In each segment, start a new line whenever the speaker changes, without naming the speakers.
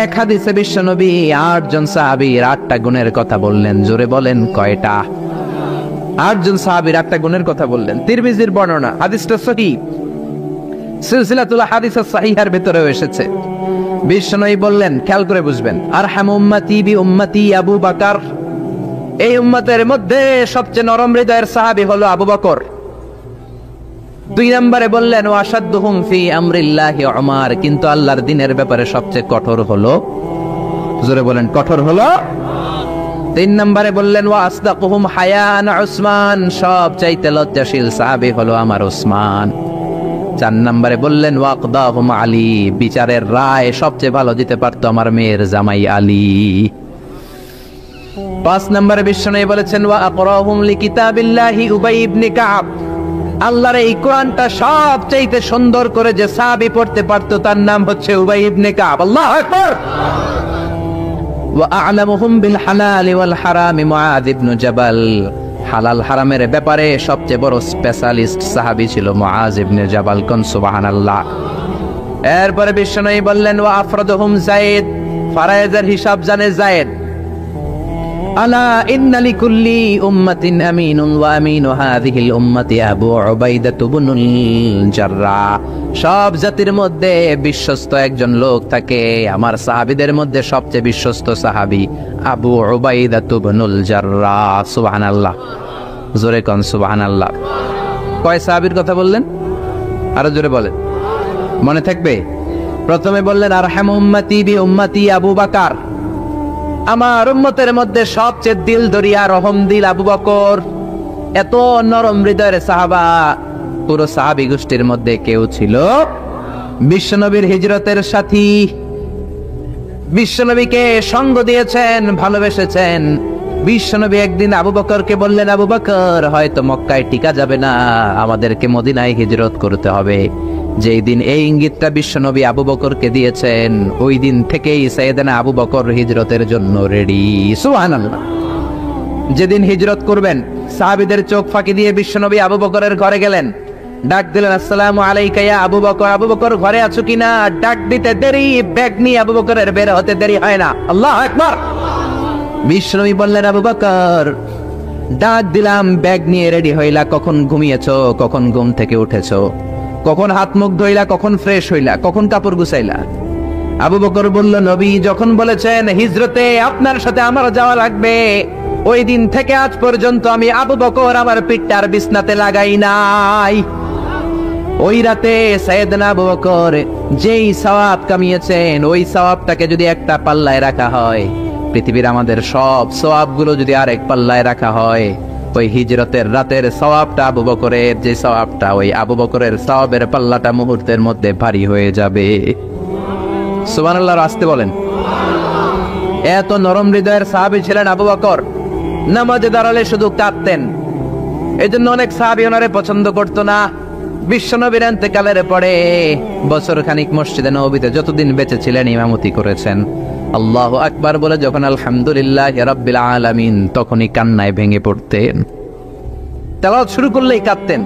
এক হাদিসে বিশ্বনবী 8 জন সাহাবীর 8টা গুণের কথা বললেন। জোরে বলেন কয়টা? 8 জন সাহাবীর 8টা গুণের কথা বললেন। তিরমিজির বর্ণনা, হাদিসটা সহিহ, সিলসিলাতুল হাদিস সাহিহার ভিতরেও এসেছে। বিশ্বনবী বললেন, খেয়াল করে বুঝবেন, আরহাম উম্মতি বি উম্মতি আবু বকর, এই উম্মতের মধ্যে সবচেয়ে নরম হৃদয়ের সাহাবী হলো আবু বকর। 2 নম্বরে বললেন, ওয়াশাদ্দুহুম ফি আমরিল্লাহি উমর, কিন্তু আল্লাহর দ্বীনের ব্যাপারে সবচেয়ে কঠোর হলো, জোরে বলেন কঠোর হলো। 3 নম্বরে বললেন, ওয়া আসদাকুহুম হায়ান উসমান, সবচাইতে লজ্জাশীল সাহাবী হলো আমার উসমান। 4 নম্বরে বললেন, ওয়াকদাহুম আলী, বিচারের রায় সবচেয়ে ভালো দিতে পারতো আমার মেয়ের জামাই আলী। 5 নম্বরে বিশ্বনবী বলেছেন, ওয়া আকরাহুম লিকিতাবিল্লাহি উবাই ইবনে কাব, আল্লাহর এই কোরআনটা সবচাইতে সুন্দর করে যে সাহাবী পড়তে পারতো তার নাম হচ্ছে উবাই ইবনে কাব। আল্লাহু আকবার। ওয়া আ'লামুহুম বিল হালাল ওয়াল হারাম মুআয ইবনে জাবাল, হালাল হারামের ব্যাপারে সবচেয়ে বড় স্পেশালিস্ট সাহাবী ছিল মুআয ইবনে জাবাল। কোন সুবহানাল্লাহ। এরপরে বিশ্বনবী বললেন, ওয়া আফরাদুহুম যায়েদ, ফারায়েজের হিসাব জানে যায়েদ। আলা ইন্না লিকুল্লি উম্মাতিন আমিনুন ওয়া আমিনু হাযিহিল উম্মতি আবু উবাইদা ইবনুল জাররাহ, সব জাতির মধ্যে বিশ্বস্ত একজন লোক থাকে, আমার সাহাবীদের মধ্যে সবচেয়ে বিশ্বস্ত সাহাবী আবু উবাইদা ইবনুল জাররাহ। সুবহানাল্লাহ, জোরে কোন সুবহানাল্লাহ। কয় সাহাবীর কথা বললেন? আরো জোরে বলেন, মনে থাকবে। প্রথমে বললেন, আরহাম উম্মতি বি উম্মতি আবু বকর, আমার উম্মতের মধ্যে সবচেয়ে দিল দরিয়া রহম দিল আবু বকর। এত নরম হৃদয়ের সাহাবা পুরো সাহাবী গোষ্ঠীর মধ্যে কেউ ছিল? বিশ্বনবীর হিজরতের সাথী, বিশ্বনবীকে সঙ্গ দিয়েছেন, ভালোবেসেছেন। বিশ্বনবী একদিন আবু বকরকে বললেন, আবু বকর, হয়তো মক্কায় টিকা যাবে না, আমাদেরকে মদিনায় হিজরত করতে হবে। যেই দিন এই ইঙ্গিতটা বিশ্বনবী আবু বকরকে দিয়েছেন, ওই দিন থেকেই সাইয়েদনা আবু বকর হিজরতের জন্য রেডি। সুবহানাল্লাহ। যেদিন হিজরত করবেন, সাহাবীদের চোখ ফাঁকি দিয়ে বিশ্বনবী আবু বকরের ঘরে গেলেন, ডাক দিলেন, আসসালামু আলাইকা ইয়া আবু বকর। আবু বকর ঘরে আছো কিনা? ডাক দিতে দেরি, ব্যাগ নিয়ে আবু বকরের বের হতে দেরি হয় না। আল্লাহু আকবার। বিশ্বনবী বললেন, আবু বকর, ডাক দিলাম, ব্যাগ নিয়ে রেডি হইলা, কখন ঘুমিয়েছো, কখন ঘুম থেকে উঠেছো, কখন হাত মুখ ধইলা, কখন ফ্রেশ হইলা, কখন কাপড় গুছাইলা? আবু বকর বলল, নবী যখন বলেছেন হিজরতে আপনার সাথে আমার যাওয়া লাগবে, ওই দিন থেকে আজ পর্যন্ত আমি আবু বকর আমার পিঠটার বিছনাতে লাগাই নাই। ওই রাতে সাইয়েদনা আবু বকর যেই সওয়াব কামিয়েছেন, ওই সওয়াবটাকে যদি একটা পাল্লায় রাখা হয়, পৃথিবীর আমাদের সব সওয়াবগুলো যদি আরেক পাল্লায় রাখা হয়, ওই হিজরতের রাতের সওয়াবটা আবু বকরের যে সওয়াবটা, ওই আবু বকরের সওয়াবের পাল্লাটা মুহূর্তের মধ্যে ভারী হয়ে যাবে। সুবহানাল্লাহ, আসতে বলেন। এত নরম হৃদয়ের সাহাবী ছিলেন আবু বকর। নামাজে দাঁড়ালে শুধু কাঁদতেন, এজন্য অনেক সাহাবী ওনারে পছন্দ করতো না। বিশ্বনবীর ইন্তেকালের পরে বছর খানিক মসজিদে নববীতে যতদিন বেঁচে ছিলেন ইমামতি করেছেন। আল্লাহু আকবার বলে যখন আলহামদুলিল্লাহি রাব্বিল আলামিন, তখনই কান্নায় ভেঙে পড়তেন। তেলাওয়াত শুরু করলেই কাঁদতেন।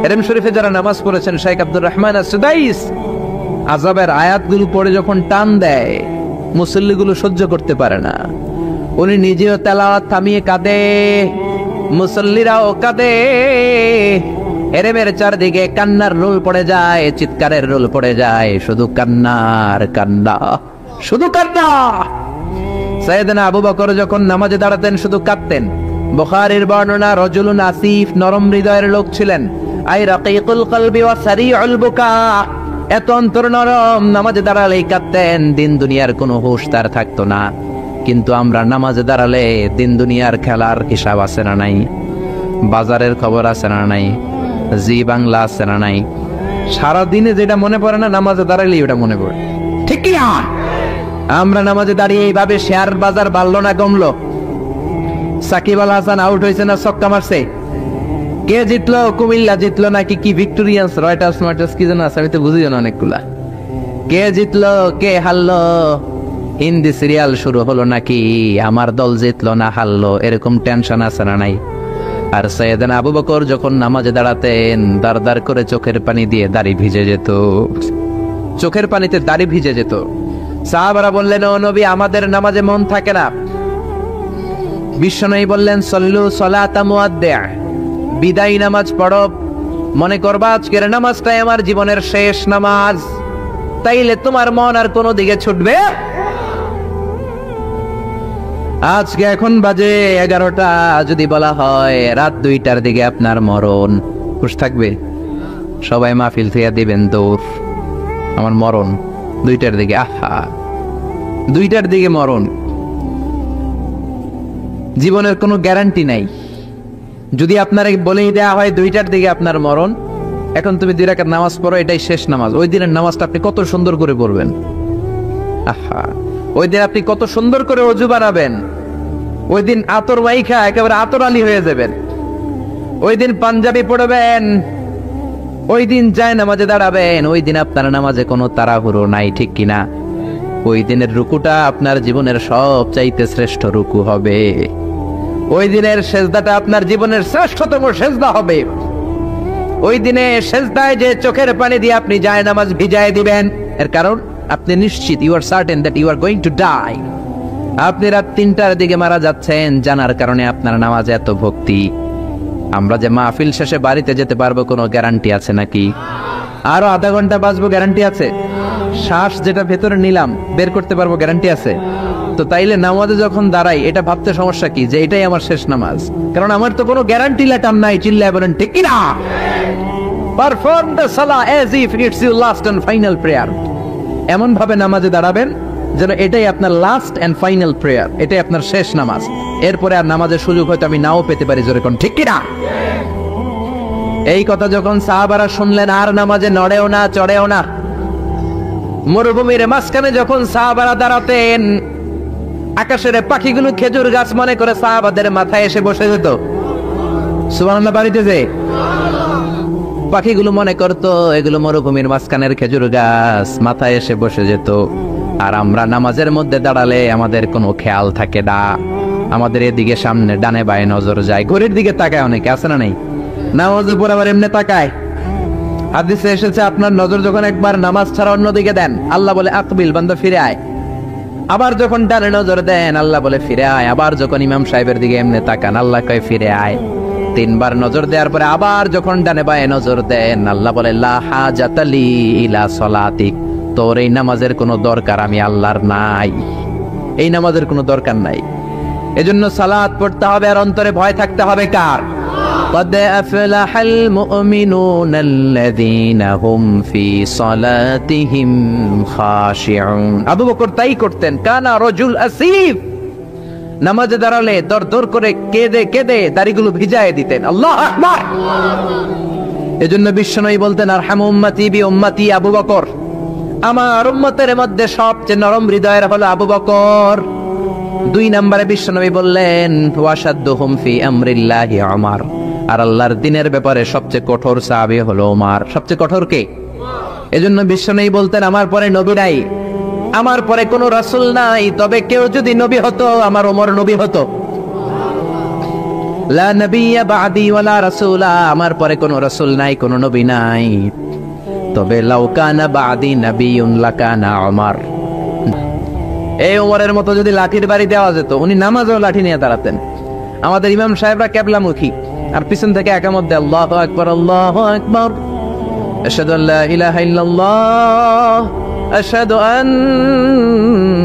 হেরেম শরীফে যারা নামাজ পড়েছেন, শেখ আব্দুর রহমান আস-সুদাইস আযাবের আয়াতগুলো পড়ে যখন টান দেয়, মুসল্লিগুলো সহ্য করতে পারে না। উনি নিজেও তেলাওয়াত থামিয়ে কাঁদে, মুসল্লিরাও কাঁদে। হেরেমের চারদিকে কান্নার রোল পড়ে যায়, চিৎকারের রোল পড়ে যায়, শুধু কান্নার কান্না, শুধু কান্না। সাইয়েদনা আবু বকর যখন নামাজে দাঁড়াতেন শুধু কাঁদতেন। বুখারীর বর্ণনা, রজুলুন আসিফ, নরম হৃদয়ের লোক ছিলেন, আই রাকিকুল কলবি ওয়া সারিউল বুকা, এত অন্তর নরম, নামাজে দাঁড়ালেই কাঁদতেন, দিন দুনিয়ার কোনো হুঁশ তার থাকতো না। কিন্তু আমরা নামাজে দাঁড়ালে দিন দুনিয়ার খেলার হিসাব আছে না নাই, বাজারের খবর আছে না নাই, জি বাংলা আছে না নাই, সারাদিনে যেটা মনে পড়ে না নামাজে দাঁড়ালেই ওটা মনে পড়ে, ঠিক কি না? আমরা নামাজে দাঁড়িয়ে এইভাবে শেয়ার বাজার বাড়লো না কমলো, সাকিব আল হাসান আউট হয়েছে না ছক্কা মারছে, কে জিতলো, কুমিল্লা জিতলো নাকি কি ভিক্টোরিয়ান্স, রয়টার্স মার্টার্স কি যেন আছে, আমি তো বুঝিও না অনেকগুলা, কে জিতলো কে হারলো, হিন্দি সিরিয়াল শুরু হলো নাকি, আমার দল জিতলো না হারলো, এরকম টেনশন আছে না নাই? আর সাইয়েদনা আবু বকর যখন নামাজে দাঁড়াতেন, দাঁড় দাঁড় করে চোখের পানি দিয়ে দাড়ি ভিজে যেত। চোখের পানিতে দাড়ি ভিজে যেত। সাহাবারা বললেন, ও নবী, আমাদের নামাজে মন থাকে না। বিশ্বনবী বললেন, সল্লু সলাতা মুআদ্দি', বিদায়ী নামাজ পড়ো, মনে করবা আজকের নামাজটাই আমার জীবনের শেষ নামাজ, তাইলে তোমার মন আর কোনো দিকে ছুটবে। আজকে এখন বাজে 11টা, যদি বলা হয় রাত 2টার দিকে আপনার মরণ, খুশ থাকবে? সবাই মাহফিল থেকে দিবেন দৌড়, আমার মরণ 2টার দিকে। আহা, 2টার দিকে মরণ, জীবনের কোনো গ্যারান্টি নাই। যদি আপনার বলেই দেয়া হয় 2টার দিকে আপনার মরণ, এখন তুমি 2 রাকাত নামাজ পড়ো, এটাই শেষ নামাজ, ওই দিনের নামাজটা আপনি কত সুন্দর করে পড়বেন। আহা, ওই দিন আপনি কত সুন্দর করে ওযু বানাবেন, ওই দিন আতর মাইখা একেবারে আতর আলী হয়ে যাবেন, ওই দিন পাঞ্জাবি পড়বেন, ওই দিন যায় নামাজে দাঁড়াবেন, ওই দিন আপনার নামাজে কোনো তাড়াহুড়ো নাই, ঠিক কিনা? ওই দিনের রুকুটা আপনার জীবনের সবচাইতে শ্রেষ্ঠ রুকু হবে, ওই দিনের সেজদাটা আপনার জীবনের শ্রেষ্ঠতম সেজদা হবে। ওই দিনে সেজদায় যে চোখের পানি দিয়ে আপনি যায় নামাজ ভিজায় দিবেন, এর কারণ আপনি নিশ্চিত, you are certain that you are going to die. আপনি রাত 3টার দিকে মারা যাচ্ছেন, জানার কারণে আপনার নামাজে এত ভক্তি। আমরা যে মাহফিল শেষে বাড়িতে যেতে পারবো কোনো গ্যারান্টি আছে নাকি? আরো আধা ঘন্টা বাঁচবো, গ্যারান্টি আছে? শ্বাস যেটা ভেতরে নিলাম বের করতে পারবো, গ্যারান্টি আছে? তো তাইলে নামাজে যখন দাঁড়াই এটা ভাবতে সমস্যা কি যে এটাই আমার শেষ নামাজ? কারণ আমার তো কোনো গ্যারান্টি লেটার নাই। চিল্লায় বলেন ঠিক কিনা? পারফর্ম দ্য সালাহ as if it's your last and final prayer. এমন ভাবে নামাজে দাঁড়াবেন যেন এটাই আপনার লাস্ট এন্ড ফাইনাল প্রেয়ার, এটাই আপনার শেষ নামাজ। এরপরে আর নামাজের সুযোগ হয়তো আমি নাও পেতে পারি, জোরে কোন ঠিক কিনা? এই কথা যখন সাহাবারা শুনলেন, আর নামাজে নড়েও না, চড়েও না। মরুভূমির মাঝখানে যখন সাহাবারা দাঁড়াতেন, আকাশের পাখিগুলো খেজুর গাছ মনে করে সাহাবাদের মাথায় এসে বসে যেত। সুবহানাল্লাহ, বাড়িতে যে পাখিগুলো মনে করতো এগুলো মরুভূমির মাঝখানের খেজুর গাছ, মাথায় এসে বসে যেত। আর আমরা নামাজের মধ্যে দাঁড়ালে আমাদের কোনো খেয়াল থাকে না, আমাদের এদিকে সামনে ডানে বায়ে নজর যায়, ঘড়ির দিকে তাকায়, অনেকে আছে না নাই? নামাজের পর আবার এমনি তাকায়। হাদিসে এসেছে আপনার নজর যখন একবার নামাজ ছাড়া অন্যদিকে দেন, আল্লাহ বলে আকবিল, বান্দা ফিরে আয়। আবার যখন ডানে নজর দেন, আল্লাহ বলে ফিরে আয়। আবার যখন ইমাম সাহেবের দিকে এমনি তাকান, আল্লাহ কয় ফিরে আয়। 3 বার নজর দেওয়ার পরে আবার যখন ডানে বায়ে নজর দেন, আল্লাহ বলে লা হাজাতা লি ইলা সলাতিক, তোর এই নামাজের কোনো দরকার আমি আল্লাহর নাই, এই নামাজের কোনো দরকার নাই। এজন্য সালাত পড়তে হবে আর অন্তরে ভয় থাকতে হবে কার? قد أفلح المؤمنون الذين هم في صلاتهم خاشعون। আবু বকর তাই করতেন, কানা রাজুল আসিফ, নামাজে দাঁড়ালে দর করে কেঁদে কেঁদে দাড়িগুলো ভিজায় দিতেন। আল্লাহু আকবার। এজন্য বিশ্বনবী বলতেন, আরহামু উম্মতি বি উম্মতি আবু বকর, আমার উম্মতের মধ্যে সবচেয়ে নরম হৃদয়ের হলো আবু বকর। 2 নম্বরে বিশ্বনবী বললেন, ওয়াশাদ্দুহুম ফি আমরিল্লাহি উমর, আর আল্লাহর দ্বীনের ব্যাপারে সবচেয়ে কঠোর সাহাবী হলো ওমর। সবচেয়ে কঠোর কে? এজন্য বিশ্বনবী বলতেন, আমার পরে নবী নাই, আমার পরে কোনো রাসূল নাই, তবে কেউ যদি নবী হতো আমার ওমর নবী হতো। লা নবিয়্যা বা'দি ওয়ালা রাসূলা, আমার পরে কোনো রাসূল নাই, কোনো নবী নাই, তবে লাউ কানা বা'দি নাবিয়্যুন লাকানা ওমর। এই ওমরের মতো যদি লাঠির বাড়ি দেওয়া যেত, উনি নামাজেও লাঠি নিয়ে দাঁড়াতেন। আমাদের ইমাম সাহেবরা কেবলামুখী, আর পিছন থেকে একামত দেয়, আল্লাহু আকবার, আল্লাহু আকবার, আশহাদু আল্লা ইলাহা ইল্লাল্লাহ, আশহাদু আন্না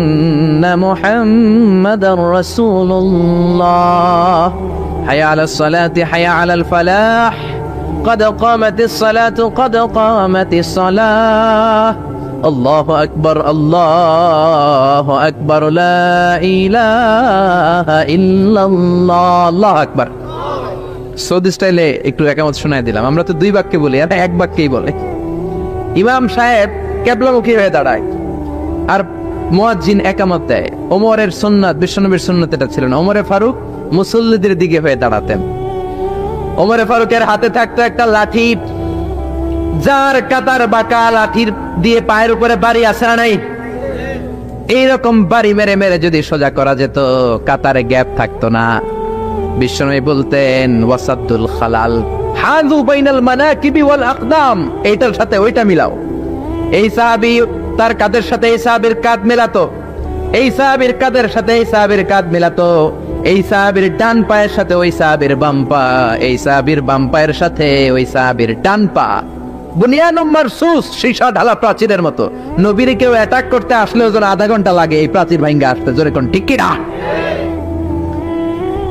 মুহাম্মাদার রাসূলুল্লাহ, হাইয়া আলাস সালাতি হাইয়া আলাল ফালাহ, قد قامت الصلاة قد قامت الصلاة, আল্লাহু আকবার, আল্লাহু আকবার, লা ইলাহা ইল্লাল্লাহ, আল্লাহু আকবার। সৌদি স্টাইলে একটু একামত শোনায় দিলাম। আমরা তো 2 বাক্যে বলি, আর 1 বাক্যেই বলে। ইমাম সাহেব কিবলামুখী হয়ে দাঁড়ায় আর মুয়াজ্জিন একামত দেয়। ওমরের সুন্নাত, বিশ্বনবীর সুন্নাত এটা ছিল না। ওমরে ফারুক মুসল্লিদের দিকে হয়ে দাঁড়াতেন। ওমরে ফারুকের হাতে থাকতো একটা লাঠি, যার কাতার বাঁকা, লাঠির দিয়ে পায়ের উপরে বাড়ি আছে না নাই? এইরকম বাড়ি মেরে মেরে যদি সোজা করা যেত, কাতারে গ্যাপ থাকতো না। বিশ্বনবী বলতেন, ওয়াসাদুল খালাল, হাযু বাইনাল মানাকিবি ওয়াল আকদাম, এইটার সাথে ওইটা মিলাও। এই সাহাবী তার কাঁধের সাথে এই সাহাবীর কাঁধ মেলাতো, এই সাহাবীর কাঁধের সাথে এই সাহাবীর কাঁধ মেলাতো, এই সাহাবীর ডান পায়ের সাথে ওই সাহাবীর বাম পা, এই সাহাবীর বাম পায়ের সাথে ওই সাহাবীর ডান পা। বুনিয়ানুম মারসুস, সীসা ঢালা প্রাচীরের মতো। নবীরে কেউ অ্যাটাক করতে আসলেও যেন আধা ঘন্টা লাগে এই প্রাচীর ভাঙ্গা আসতে। জোরে কোন ঠিক কি না?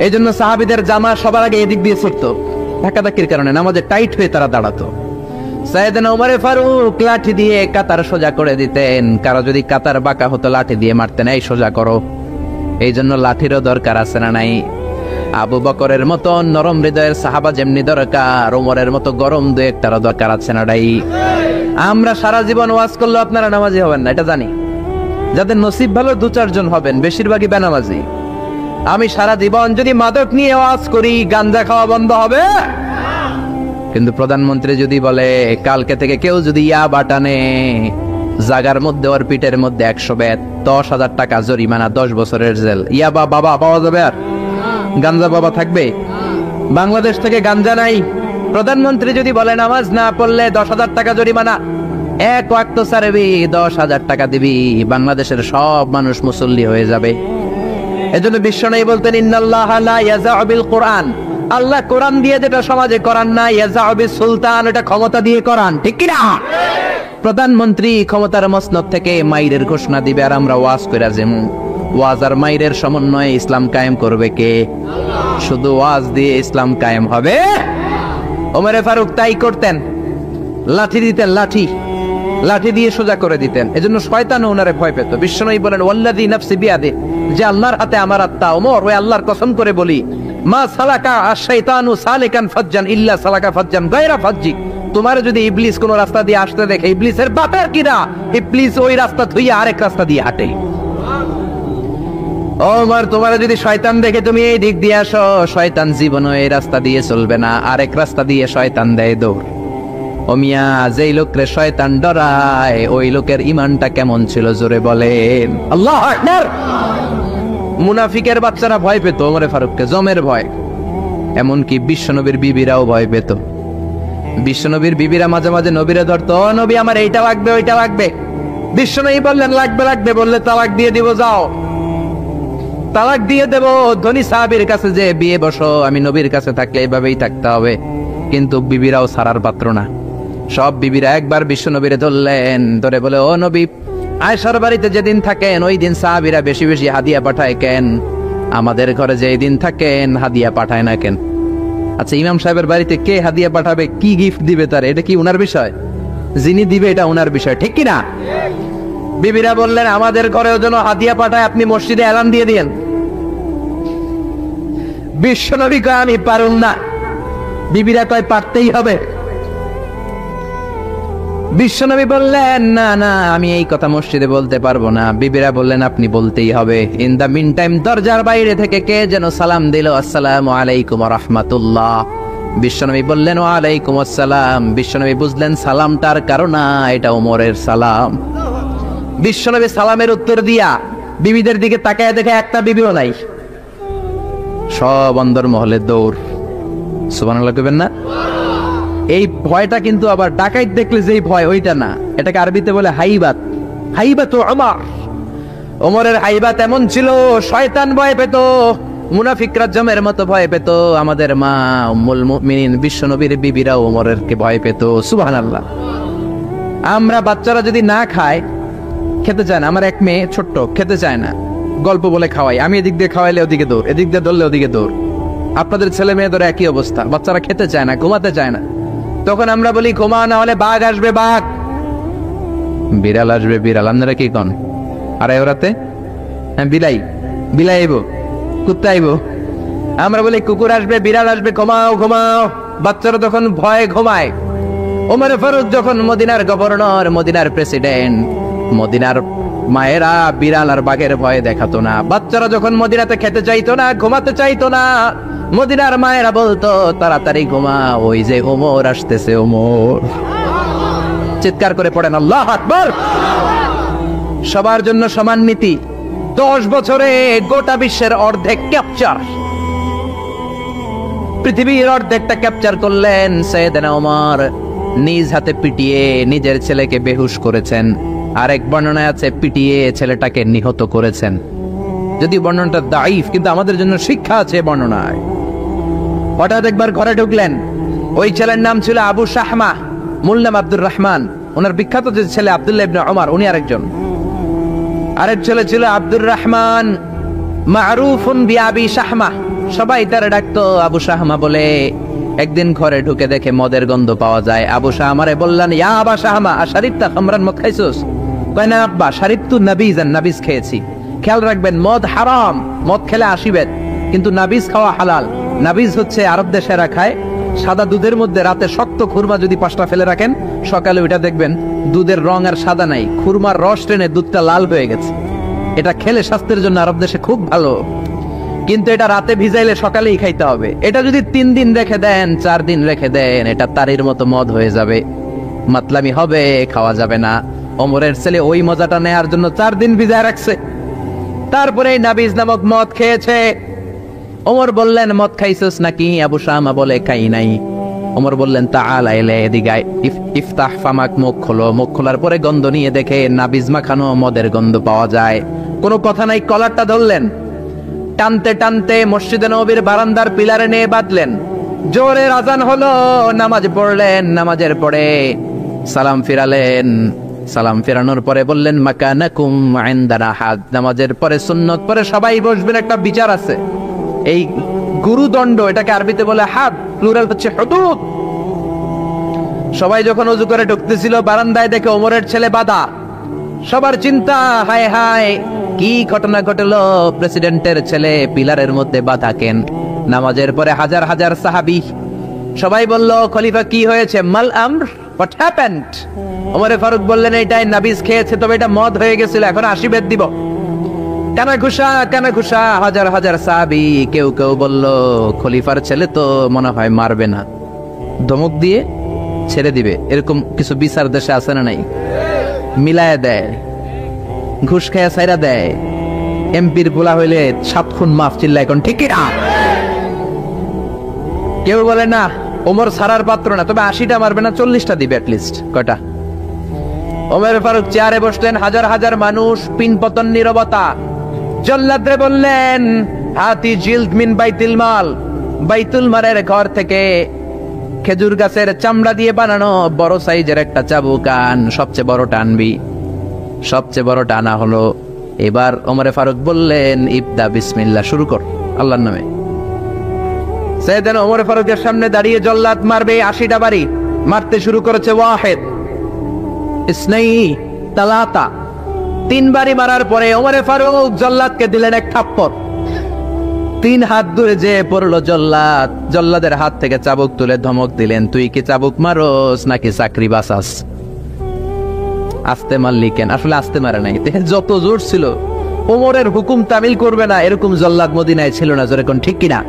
এই জন্য সাহাবীদের জামা সবার আগে এদিক দিয়ে ছুটতো, ধাক্কাধাক্কির কারণে নামাজে টাইট হয়ে তারা দাঁড়াতো। সাইয়েদনা ওমরে ফারুক লাঠি দিয়ে কাতার সোজা করে দিতেন, কারো যদি কাতার বাঁকা হতো লাঠি দিয়ে মারতেন, এই সোজা করো। এই জন্য লাঠিরও দরকার আছে না নাই? আবু বকরের মতো নরম হৃদয়ের সাহাবা যেমনি দরকার, ওমরের মতো গরম দু একটারও দরকার আছে না নাই? আমরা সারা জীবন ওয়াজ করলেও আপনারা নামাজি হবেন না, এটা জানি। যাদের নসিব ভালো দু চারজন হবেন, বেশিরভাগই বেনামাজি। আমি সারা জীবন যদি মাদক নিয়ে ওয়াজ করি, গাঞ্জা খাওয়া বন্ধ হবে? কিন্তু প্রধানমন্ত্রী যদি বলে কালকে থেকে কেউ যদি ইয়াবা টানে, জাগার মধ্যে ওর পিঠের মধ্যে 100 বেত, 10,000 টাকা জরিমানা, 10 বছরের জেল। ইয়াবা বাবা পাওয়া যাবে? আর গাঞ্জা বাবা থাকবে? বাংলাদেশ থেকে গাঞ্জা নাই। প্রধানমন্ত্রী যদি বলে নামাজ না পড়লে 10,000 টাকা জরিমানা, এক ওয়াক্ত ছাড়বি 10,000 টাকা দিবি, বাংলাদেশের সব মানুষ মুসল্লি হয়ে যাবে। এজন্য বিশ্বনবী বলতেন ইন্নাল্লাহা লা ইয়াযাউ বিল কুরআন, আল্লাহ কোরআন দিয়ে যেটা সমাজে করান না, ইয়াযাউ বিস সুলতান, এটা ক্ষমতা দিয়ে করান। ঠিক কি না? প্রধানমন্ত্রী ক্ষমতার মসনদ থেকে মাইরের ঘোষণা দিবে, আর আমরা ওয়াজ কইরা যেমন ওয়াজ আর মাইরের সমন্বয়ে ইসলাম কায়েম করবে কে? শুধু ওয়াজ দিয়ে ইসলাম কায়েম হবে? ওমরে ফারুক তাই করতেন, লাঠি দিতেন, লাঠি লাঠি দিয়ে সোজা করে দিতেন। এজন্য শয়তানও ওনারে ভয় পেত। বিশ্বনবী বলেন ওয়াল্লাযী নাফসি বিয়াদি, যে আল্লাহর হাতে আমার আত্মা, ওমর ওই আল্লাহর কসম করে বলি, মা সালাকা আশ-শাইতানু সালিকান ফাজ্জান ইল্লা সালাকা ফাজ্জান গায়রা ফাজ্জি, তোমার যদি ইবলিস কোন রাস্তা দিয়ে আসতে দেখে, ইবলিসের বাপের কিনা, ইবলিস ওই রাস্তা থুইয়া আরেক রাস্তা দিয়ে হাঁটে। ওমর তোমার যদি শয়তান দেখে তুমি এই দিক দিয়ে আসো, শয়তান জীবনও এই রাস্তা দিয়ে চলবে না, আরেক রাস্তা দিয়ে শয়তান দেয় দৌড়। ও মিয়া, যেই লোকরে শয়তান ডরায় ওই লোকের ইমানটা কেমন ছিল জোরে বলেন আল্লাহু আকবার। মুনাফিকের বাচ্চারা ভয় পেত ওমরে ফারুককে, জমের ভয়। এমনকি বিশ্বনবীর বিবিরাও ভয় পেত। বিশ্বনবীর বিবিরা মাঝে মাঝে নবীরে ধরতো, ও নবী আমার এইটা লাগবে ওইটা লাগবে। বিশ্বনবী বললেন লাগবে লাগবে, বললে তালাক দিয়ে দিব, যাও তালাক দিয়ে দেব। ধনী সাহাবীর কাছে যে বিয়ে বসো, আমি নবীর কাছে থাকলে এইভাবেই থাকতে হবে। কিন্তু বিবিরাও ছাড়ার পাত্র না। সব বিবিরা একবার বিশ্বনবীরে ধরলেন, ধরে বলে, ও নবী, আয়েশার বাড়িতে যেদিন থাকেন ওই দিন সাহাবীরা বেশি বেশি হাদিয়া পাঠায় কেন? আমাদের ঘরে যেই দিন থাকেন হাদিয়া পাঠায় না কেন? আচ্ছা, ইমাম সাহেবের বাড়িতে কে হাদিয়া পাঠাবে, কি গিফট দিবে তার, এটা কি উনার বিষয়? যিনি দিবে এটা উনার বিষয়, ঠিক কি না? বিবিরা বললেন আমাদের ঘরেও যেন হাদিয়া পাঠায়, আপনি মসজিদে এলান দিয়ে দিয়েন। বিশ্বনবী কয় আমি পারুম না। বিবিরা কয় পারতেই হবে। বিশ্বনবী বললেন না না, আমি এই কথা মসজিদে বলতে পারবো না। বিবিরা বললেন আপনি বলতেই হবে। ইন দা মিন টাইম দরজার বাইরে থেকে কে যেন সালাম দিল, আসসালামু আলাইকুম ওয়া রাহমাতুল্লাহ। বিশ্বনবী বললেন ওয়া আলাইকুম আসসালাম। বিশ্বনবী বুঝলেন সালামটার কারণ না, এটা ওমরের সালাম। বিশ্বনবী সালামের উত্তর দিয়া বিবিদের দিকে তাকায় দেখে একটা বিবিও নাই, সব অন্দর মহলে দৌড়। সুবহানাল্লাহ কইবেন না? এই ভয়টা কিন্তু আবার ডাকাইত দেখলে যেই ভয় ওইটা না, এটাকে আরবিতে বলে হাইবাত। হাইবাত ওমর, ওমরের হাইবাত এমন ছিল, শয়তান ভয় পেত, মুনাফিকরা জমের মতো ভয় পেত। আমাদের মা উম্মুল মুমিনিন বিশ্বনবীর বিবিরা ওমরের কে ভয় পেত। সুবহানাল্লাহ। আমরা বাচ্চারা যদি না খায়, খেতে চায় না, আমার এক মেয়ে ছোট্ট খেতে চায় না, গল্প বলে খাওয়াই, আমি এদিক দিয়ে খাওয়াইলে ওদিকে দৌড়, এদিক দিয়ে ধরলে ওদিকে দৌড়। আপনাদের ছেলে মেয়েদের একই অবস্থা, বাচ্চারা খেতে চায় না, ঘুমাতে চায় না। তখন আমরা বলি ঘুমা, না হলে বাঘ আসবে বাঘ, বিড়াল আসবে বিড়াল। আপনারা কি কন? আর ওরাতে হ্যাঁ বিলাই বিলাই আইব, কুত্তা আইব। আমরা বলি কুকুর আসবে বিড়াল আসবে, ঘুমাও ঘুমাও। বাচ্চারা তখন ভয়ে ঘুমায়। ওমরে ফারুক যখন মদিনার গভর্নর, মদিনার প্রেসিডেন্ট, মদিনার মায়েরা বিড়াল আর বাঘের ভয়ে দেখাতো না। বাচ্চারা যখন মদিনাতে খেতে চাইতো না, ঘুমাতে চাইতো না, মদিনার মায়েরা বলতো তাড়াতাড়ি ঘুমা, ওই যে ওমর আসতেছে ওমর। চিৎকার করে পড়েন আল্লাহু আকবার। সবার জন্য সমান নীতি। 10 বছরে গোটা বিশ্বের অর্ধেক ক্যাপচার, পৃথিবীর অর্ধেকটা ক্যাপচার করলেন সাইয়েদনা ওমর। নিজ হাতে পিটিয়ে নিজের ছেলেকে বেহুশ করেছেন, আরেক বর্ণনায় আছে পিটিয়ে ছেলেটাকে নিহত করেছেন। যদি বর্ণনাটা দাইফ, কিন্তু আমাদের জন্য শিক্ষা আছে বর্ণনায়। হঠাৎ একবার ঘরে ঢুকলেন, ওই ছেলের নাম ছিল আবু শাহমা, মূল নাম আব্দুর রহমান। ওনার বিখ্যাত যে ছেলে আব্দুল্লাহ ইবনে ওমর, উনি আরেকজন। আরেক ছেলে ছিল আব্দুর রহমান, মারুফুন বিআবি শাহমা, সবাই তারে ডাকতো আবু শাহমা বলে। একদিন ঘরে ঢুকে দেখে মদের গন্ধ পাওয়া যায়। আবু শাহমারে বললেন, ইয়া আবা শাহমা আশারিবতা খামরান, মদ খাইছস? কয় না আব্বা, শারিবতু নাবিজান, নাবিজ খেয়েছি। খেয়াল রাখবেন, মদ হারাম, মদ খেলে আসিবেন, কিন্তু নাবিজ খাওয়া হালাল। নাবিজ হচ্ছে আরব দেশেরা খায়, সাদা দুধের মধ্যে রাতে শক্ত খুরমা যদি 5টা ফেলে রাখেন, সকালে ওইটা দেখবেন দুধের রং আর সাদা নাই, খুরমার রস টেনে দুধটা লাল হয়ে গেছে। এটা খেলে স্বাস্থ্যের জন্য আরব দেশে খুব ভালো, কিন্তু এটা রাতে ভিজাইলে সকালেই খাইতে হবে। এটা যদি 3 দিন রেখে দেন, 4 দিন রেখে দেন, এটা তারির মতো মদ হয়ে যাবে, মাতলামি হবে, খাওয়া যাবে না। ওমরের ছেলে ওই মজাটা নেয়ার জন্য 4 দিন ভিজায় রাখছে, তারপরে নাবিজ নামক মদ খেয়েছে। ওমর বললেন, মদ খাইছস নাকি? আবু শামা বলে, খাই নাই। ওমর বললেন, তাআলা ইলা, এদিকে আয়, ইফতাহ ফামাক, মুখ খোলো। মুখ খোলার পরে গন্ধ নিয়ে দেখে নাবিজ মাখানো মদের গন্ধ পাওয়া যায়। কোনো কথা নাই, কলারটা ধরলেন, টানতে টানতে মসজিদে নববীর বারান্দার পিলারে নিয়ে বাঁধলেন। জোরে আযান হলো, নামাজ পড়লেন। নামাজের পরে সালাম ফিরালেন। সালাম ফেরানোর পরে বললেন, মাকানাকুম ইনদানা হাদ। নামাজের পরে সুন্নত পরে সবাই বসবেন, একটা বিচার আছে। এই গুরুদণ্ড, এটাকে আরবিতে বলে হাদ, প্লুরাল হচ্ছে হুদুদ। সবাই যখন ওযু করে ঢুকতেছিল, বারান্দায় দেখে ওমরের ছেলে বাধা। সবার চিন্তা, হায় হায় কি ঘটনা ঘটলো, প্রেসিডেন্টের ছেলে পিলারের মধ্যে বাধা কেন? নামাজের পরে হাজার হাজার সাহাবী সবাই বলল, খলিফা কি হয়েছে? মাল আমর, হোয়াট হ্যাপেন্ড? ওমরে ফারুক বললেন, এটাই নাবিজ খেয়েছে, তবে এটা মদ হয়ে গেছিল, এখন আশীর্বাদ দিব। কানা ঘুষা, কানা ঘুষা, হাজার হাজার সাহাবী। কেউ কেউ বলল, খলিফার ছেলে তো মনে হয় মারবে না, ধমক দিয়ে ছেড়ে দিবে। এরকম কিছু বিচার দেশে আছে না নাই? মিলায় দেয়, ঘুষ খায়া ছাইরা দেয়। এমপির পোলা হইলে 7 খুন মাফ, চিল্লা এখন ঠিক না? কেউ বলে না, ওমর ছাড়ার পাত্র না, তবে 80টা মারবে না, 40টা দিবে অ্যাটলিস্ট। কয়টা? ওমর ফারুক চেয়ারে বসলেন, হাজার হাজার মানুষ, পিনপতন নীরবতা। জল্লাদরে বললেন, হাতি জিলদ মিন বাইতুল মাল, বাইতুল মালের ঘর থেকে খেজুর গাছের চামড়া দিয়ে বানানো বড় সাইজের একটা চাবুক আন, সবচেয়ে বড় টানবি। সবচেয়ে বড় টানা হলো। এবার ওমরে ফারুক বললেন, ইবদা বিসমিল্লাহ, শুরু কর আল্লাহর নামে। সাইয়েদনা ওমরে ফারুকের সামনে দাঁড়িয়ে জল্লাদ মারবে 80টা বাড়ি। মারতে শুরু করেছে, ওয়াহিদ, ইসনাইনি, তালাতা, 3 বাড়ি মারার পরে ওমরে ফারুক জল্লাদকে দিলেন এক থাপ্পড়। 3 হাত দূরে যে পড়লো জল্লাদ। জল্লাদের হাত থেকে চাবুক তুলে ধমক দিলেন, তুই কি চাবুক মারোস নাকি চাকরি বাঁচাস? আস্তে মারলি কেন? আসলে আস্তে মারে নাই, যত জোর ছিল। ওমরের হুকুম তামিল করবে না এরকম জল্লাদ মদিনায় ছিল না, জোরে কোন ঠিক কিনা?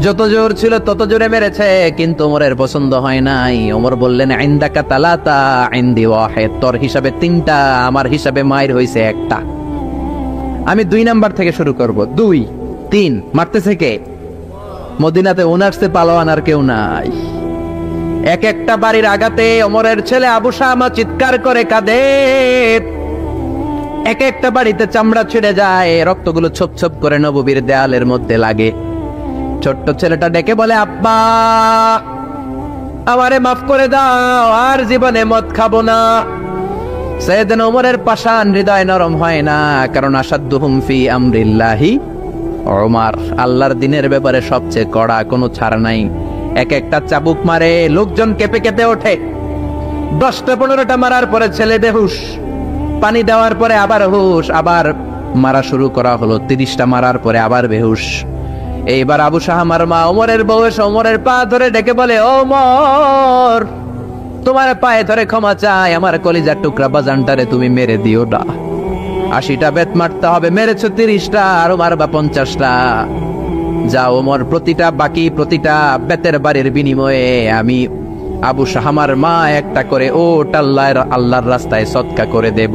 যত জোর ছিল তত জোরে মেরেছে, কিন্তু ওমরের পছন্দ হয় নাই। ওমর বললেন, ইনদাকা তালাতা ইনদি ওয়াহিদ, তোর হিসাবে 3টা, আমার হিসাবে মায়ের হইছে 1টা। আমি 2 নাম্বার থেকে শুরু করব। 2, 3। মারতেছে কে? মদিনাতে ওনারসে পালোয়ান আর কেউ নাই। এক একটা বাড়ির আঘাতে ওমরের ছেলে আবু শামা চিৎকার করে কাঁদে। এক একটা বাড়িতে চামড়া ছিঁড়ে যায়, রক্তগুলো ছোপ ছোপ করে নববীর দেয়ালের মধ্যে লাগে। ছোট্ট ছেলেটা ডেকে বলে, আব্বা আমারে মাফ করে দাও, আর জীবনে মদ খাবো না। সাইয়েদনা ওমরের পাষাণ হৃদয় নরম হয় না, কারণ আসাদ্দুহুম ফি আমরিল্লাহি ওমর, আল্লাহর দিনের ব্যাপারে সবচেয়ে কড়া, কোনো ছাড় নাই। এক একটা চাবুক মারে, লোকজন কেঁপে কেঁপে ওঠে। 10টা 15টা মারার পরে ছেলে বেহুশ, পানি দেওয়ার পরে আবার হুশ, আবার মারা শুরু করা হলো। 30টা মারার পরে আবার বেহুশ। এইবার আবু শাহমার মা ওমরের বউ এসে ওমরের পা ধরে ডেকে বলে, ওমর তোমার পায়ে ধরে ক্ষমা চাই, আমার কলিজার টুকরা বাজানটারে তুমি মেরে দিও না। 80টা বেত মারতে হবে, মেরেছো 30টা, আরো মারবা 50টা। যাও ওমর, প্রতিটা বেতের বাড়ির বিনিময়ে আমি আবু শাহমার মা একটা করে ওট আল্লাহর রাস্তায় সদকা করে দেব।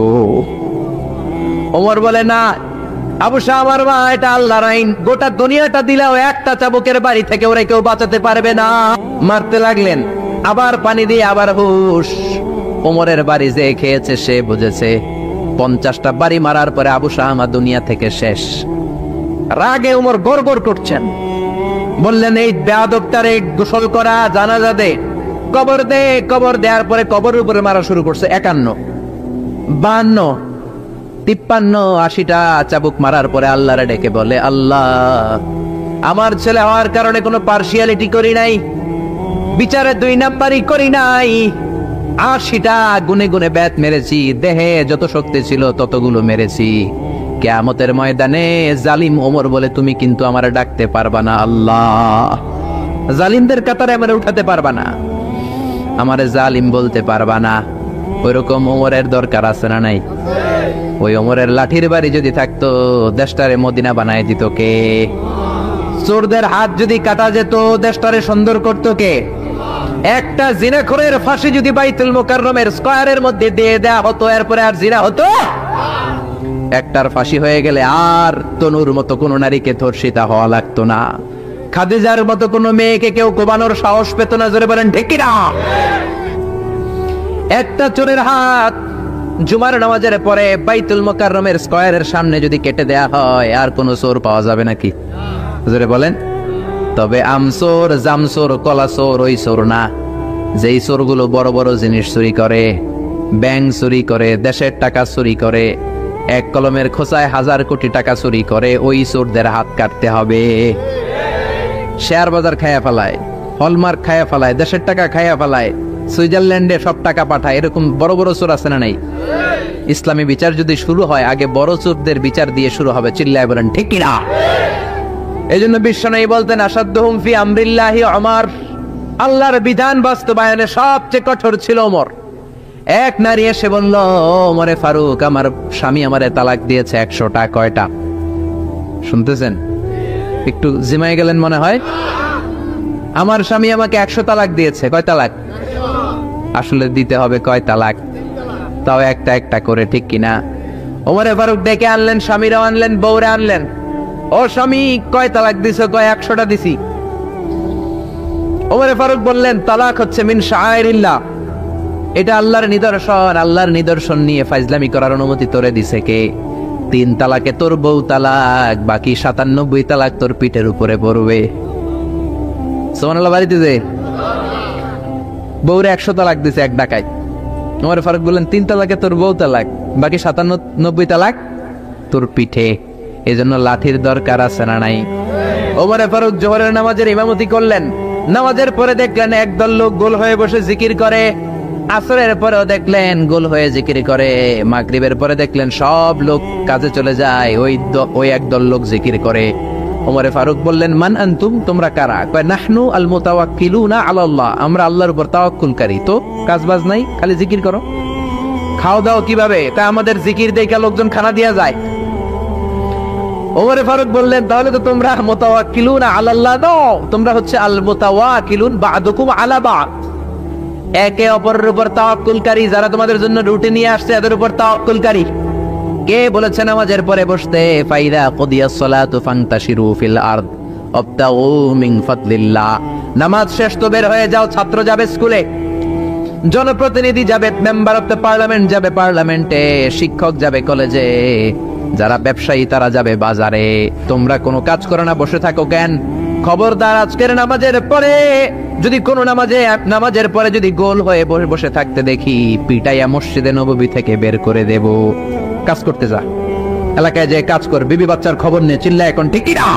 ওমর বলে, না আবু শাহমার মা, এটা আল্লাহর আইন, গোটা দুনিয়াটা দিলেও একটা চাবুকের বাড়ি থেকে ওরা কেউ বাঁচাতে পারবে না। মারতে লাগলেন। আবার পানি দিয়ে আবার হুশ। ওমরের বাড়ি যে খেয়েছে সে বুঝেছে 50টা বাড়ি মারার পরে আবু শাহামা দুনিয়া থেকে শেষ। রাগে ওমর গড়গড় করছেন, বললেন এই বেয়াদবটারে গোসল করা, জানাজা দে, কবর দে। কবর দেওয়ার পরে কবরের উপরে মারা শুরু করছে 51, 52, 53, 80টা চাবুক মারার পরে আল্লাহরে ডেকে বলে, আল্লাহ আমার ছেলে হওয়ার কারণে কোনো পার্সিয়ালিটি করি নাই, বিচারে 2 নাম্বারই করি নাই, 80টা গুনে গুনে ব্যাত মেরেছি, দেহে যত শক্তি ছিল ততগুলো মেরেছি। কিয়ামতের ময়দানে জালিম ওমর বলে তুমি কিন্তু আমারে ডাকতে পারবা না, আল্লাহ জালিমদের কাতারে আমারে উঠাতে পারবা না, আমারে জালিম বলতে পারবা না। ওইরকম ওমরের দরকার আছে না নাই? ওই ওমরের লাঠির বাড়ি যদি থাকতো দেশটারে মদিনা বানায় দিত কে? চোরদের হাত যদি কাটা যেত দেশটারে সুন্দর করতো কে? একটা জিনাখোরের ফাঁসি যদি বাইতুল মুকাররমের স্কয়ারের মধ্যে দিয়ে দেয়া হতো, এরপরে আর জিনা হতো? একটার ফাঁসি হয়ে গেলে আর তনুর মতো কোন নারীকে ধর্ষিতা হওয়া লাগতো না, খাদিজার মতো কোন মেয়েকে কেউ কোবানোর সাহস পেত না। জোরে বলেন ঠিক কি না? একটা চোরের হাত জুমার নামাজের পরে বাইতুল মুকাররমের স্কয়ারের সামনে যদি কেটে দেয়া হয় আর কোন চোর পাওয়া যাবে নাকি? জোরে বলেন। তবে আমচোর, জামচোর, কলাচোর ওই চোর না, যেই চোরগুলো বড় বড় জিনিস চুরি করে, ব্যাংক চুরি করে, দেশের টাকা চুরি করে, এক কলমের খোঁচায় 1000 কোটি টাকা চুরি করে, ওই চোরদের হাত কাটতে হবে। শেয়ার বাজার খায়া ফেলায়, হলমার্ক খায়া ফেলায়, দেশের টাকা খায়া ফেলায়, সুইজারল্যান্ডে সব টাকা পাঠায়, এরকম বড় বড় চোর আছে না নাই? ইসলামী বিচার যদি শুরু হয় আগে বড় চোরদের বিচার দিয়ে শুরু হবে। চিল্লায় বলেন ঠিক কি না? এই জন্য বিশ্বনবী বলতেন আসাদ্দুহুম ফি আমরিল্লাহি ওমর, আল্লাহর বিধান বাস্তবায়নে সবচেয়ে কঠোর ছিল ওমর। এক নারী এসে বলল, ওমরে ফারুক আমার স্বামী আমারে তালাক দিয়েছে 100টা। কয়টা? শুনতেছেন? একটু জিমাই গেলেন মনে হয়। আমার স্বামী আমাকে 100 তালাক দিয়েছে। কয় তালাক? আসলে দিতে হবে কয় তালাক? তাও একটা একটা করে, ঠিক কিনা? ওমরে ফারুক ডেকে আনলেন, স্বামীরাও আনলেন, বউরে আনলেন। ও স্বামী কয় তালাক দিছো? কয় 100টা দিছি। ওমরে ফারুক বললেন, তালাক হচ্ছে মিন শাআইরিল্লাহ, এটা আল্লাহর নিদর্শন, আল্লাহর নিদর্শন নিয়ে ফাইজলামি করার অনুমতি তোরে দিছে কে? 3 তালাকে তোর বউ তালাক, বাকি 97 তালাক তোর পিঠের উপরে পড়বে। সুবহানাল্লাহ। বাড়িতে যে বউরে 100 তালাক দিছে এক ডাকায়। ওমর ফারুক বললেন 3 তালাকে তোর বউ তালাক, বাকি 97 তালাক তোর পিঠে। এজন্য লাঠির দরকার আছে না নাই? ওমর ফারুক জোহরের নামাজের ইমামতি করলেন। নামাজের পরে দেখলেন একদল লোক গোল হয়ে বসে জিকির করে, আসরের পরেও দেখলেন গোল হয়ে জিকির করে, মাগরিবের পরে দেখলেন সব লোক কাজে চলে যায়, ওই একদল লোক জিকির করে। ওমর ফারুক বললেন, মান আনতুম, তোমরা কারা? কয় নাহনু আল মুতাওয়াক্কিলুনা আলাল্লাহ, আমরা আল্লাহর উপর তাওয়াক্কুলকারী, তো কাজবাজ নাই, খালি জিকির করো। খাও দাও কিভাবে? তা আমাদের জিকির দেখে লোকজন খানা দিয়া যায়। ওমর ফারুক বললেন, তাহলে তো তোমরা মুতাওয়াক্কিলুনা আলাল্লাহ নও, তোমরা হচ্ছে আল মুতাওয়াক্কিলুন বা'দুকুম আলা বা'দ, একে অপরের উপর তাওয়াক্কুলকারী। যারা তোমাদের জন্য রুটি নিয়ে আসছে এদের উপর তাওয়াক্কুলকারী। কে বলেছে নামাজের পরে বসতে? ফাইদা কুদিয়াস সালাতু ফান্তাশিরু ফিল আরদ ওয়াবতাগু মিন ফাদলিল্লাহ, নামাজ শেষ তো বের হয়ে যাও। ছাত্র যাবে স্কুলে, জনপ্রতিনিধি যাবে, মেম্বার অফ দ্য পার্লামেন্ট যাবে পার্লামেন্টে, শিক্ষক যাবে কলেজে, যারা ব্যবসায়ী তারা যাবে বাজারে। তোমরা কোনো কাজ করো না, বসে থাকো কেন? খবরদার, আজকের নামাজের পরে যদি কোন নামাজের পরে যদি গোল হয়ে বসে থাকতে দেখি, পিটাইয়া মসজিদে নববী থেকে বের করে দেব। কাজ করতে যা, এলাকায় যে কাজ কর, বিবি বাচ্চার খবর নিয়ে চিল্লা, এখন ঠিক না?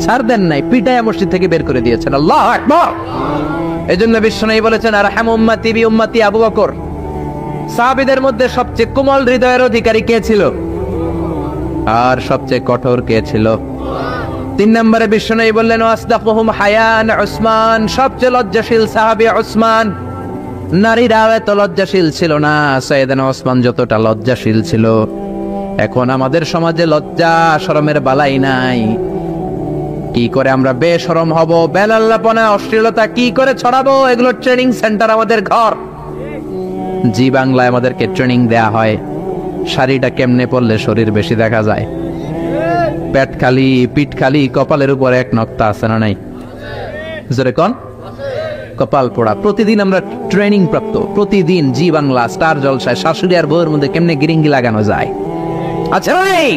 ছাড় দেন নাই, পিটাইয়া মসজিদ থেকে বের করে দিয়েছেন। আল্লাহু আকবার। এজন্য বিশ্বনবী বলেছেন, আরহাম উম্মতি বি উম্মতি আবু বকর। সাহাবীদের মধ্যে সবচেয়ে কোমল হৃদয়ের অধিকারী কে ছিল? আর সবচেয়ে কঠোর কে ছিল? 3 নম্বরে বিশ্বনবী বললেন, ওয়াসদাকুহুম হায়ান উসমান, সবচেয়ে লজ্জাশীল সাহাবী উসমান। নারীরা এত লজ্জাশীল ছিল না, সাইয়েদনা ওসমান যতটা লজ্জাশীল ছিল। এখন আমাদের সমাজে লজ্জা শরমের বালাই নাই। কি করে আমরা বেশরম হব, বেলাল্লাপনা, অশ্লীলতা কি করে ছড়াবো, এগুলো ট্রেনিং সেন্টার আমাদের ঘর। জি বাংলায় আমাদেরকে ট্রেনিং দেয়া হয়, শাড়িটা কেমনে পরলে শরীর বেশি দেখা যায়, পেট খালি, পিঠ খালি, কপালের উপর এক নক্তা আছে না নাই? জোরে কোন? কপাল পোড়া। প্রতিদিন আমরা ট্রেনিং প্রাপ্ত, প্রতিদিন জি বাংলা, স্টার জলসায় শাশুড়ি আর বউয়ের মধ্যে কেমনে গিরিঙ্গি লাগানো যায়। আচ্ছা ভাই,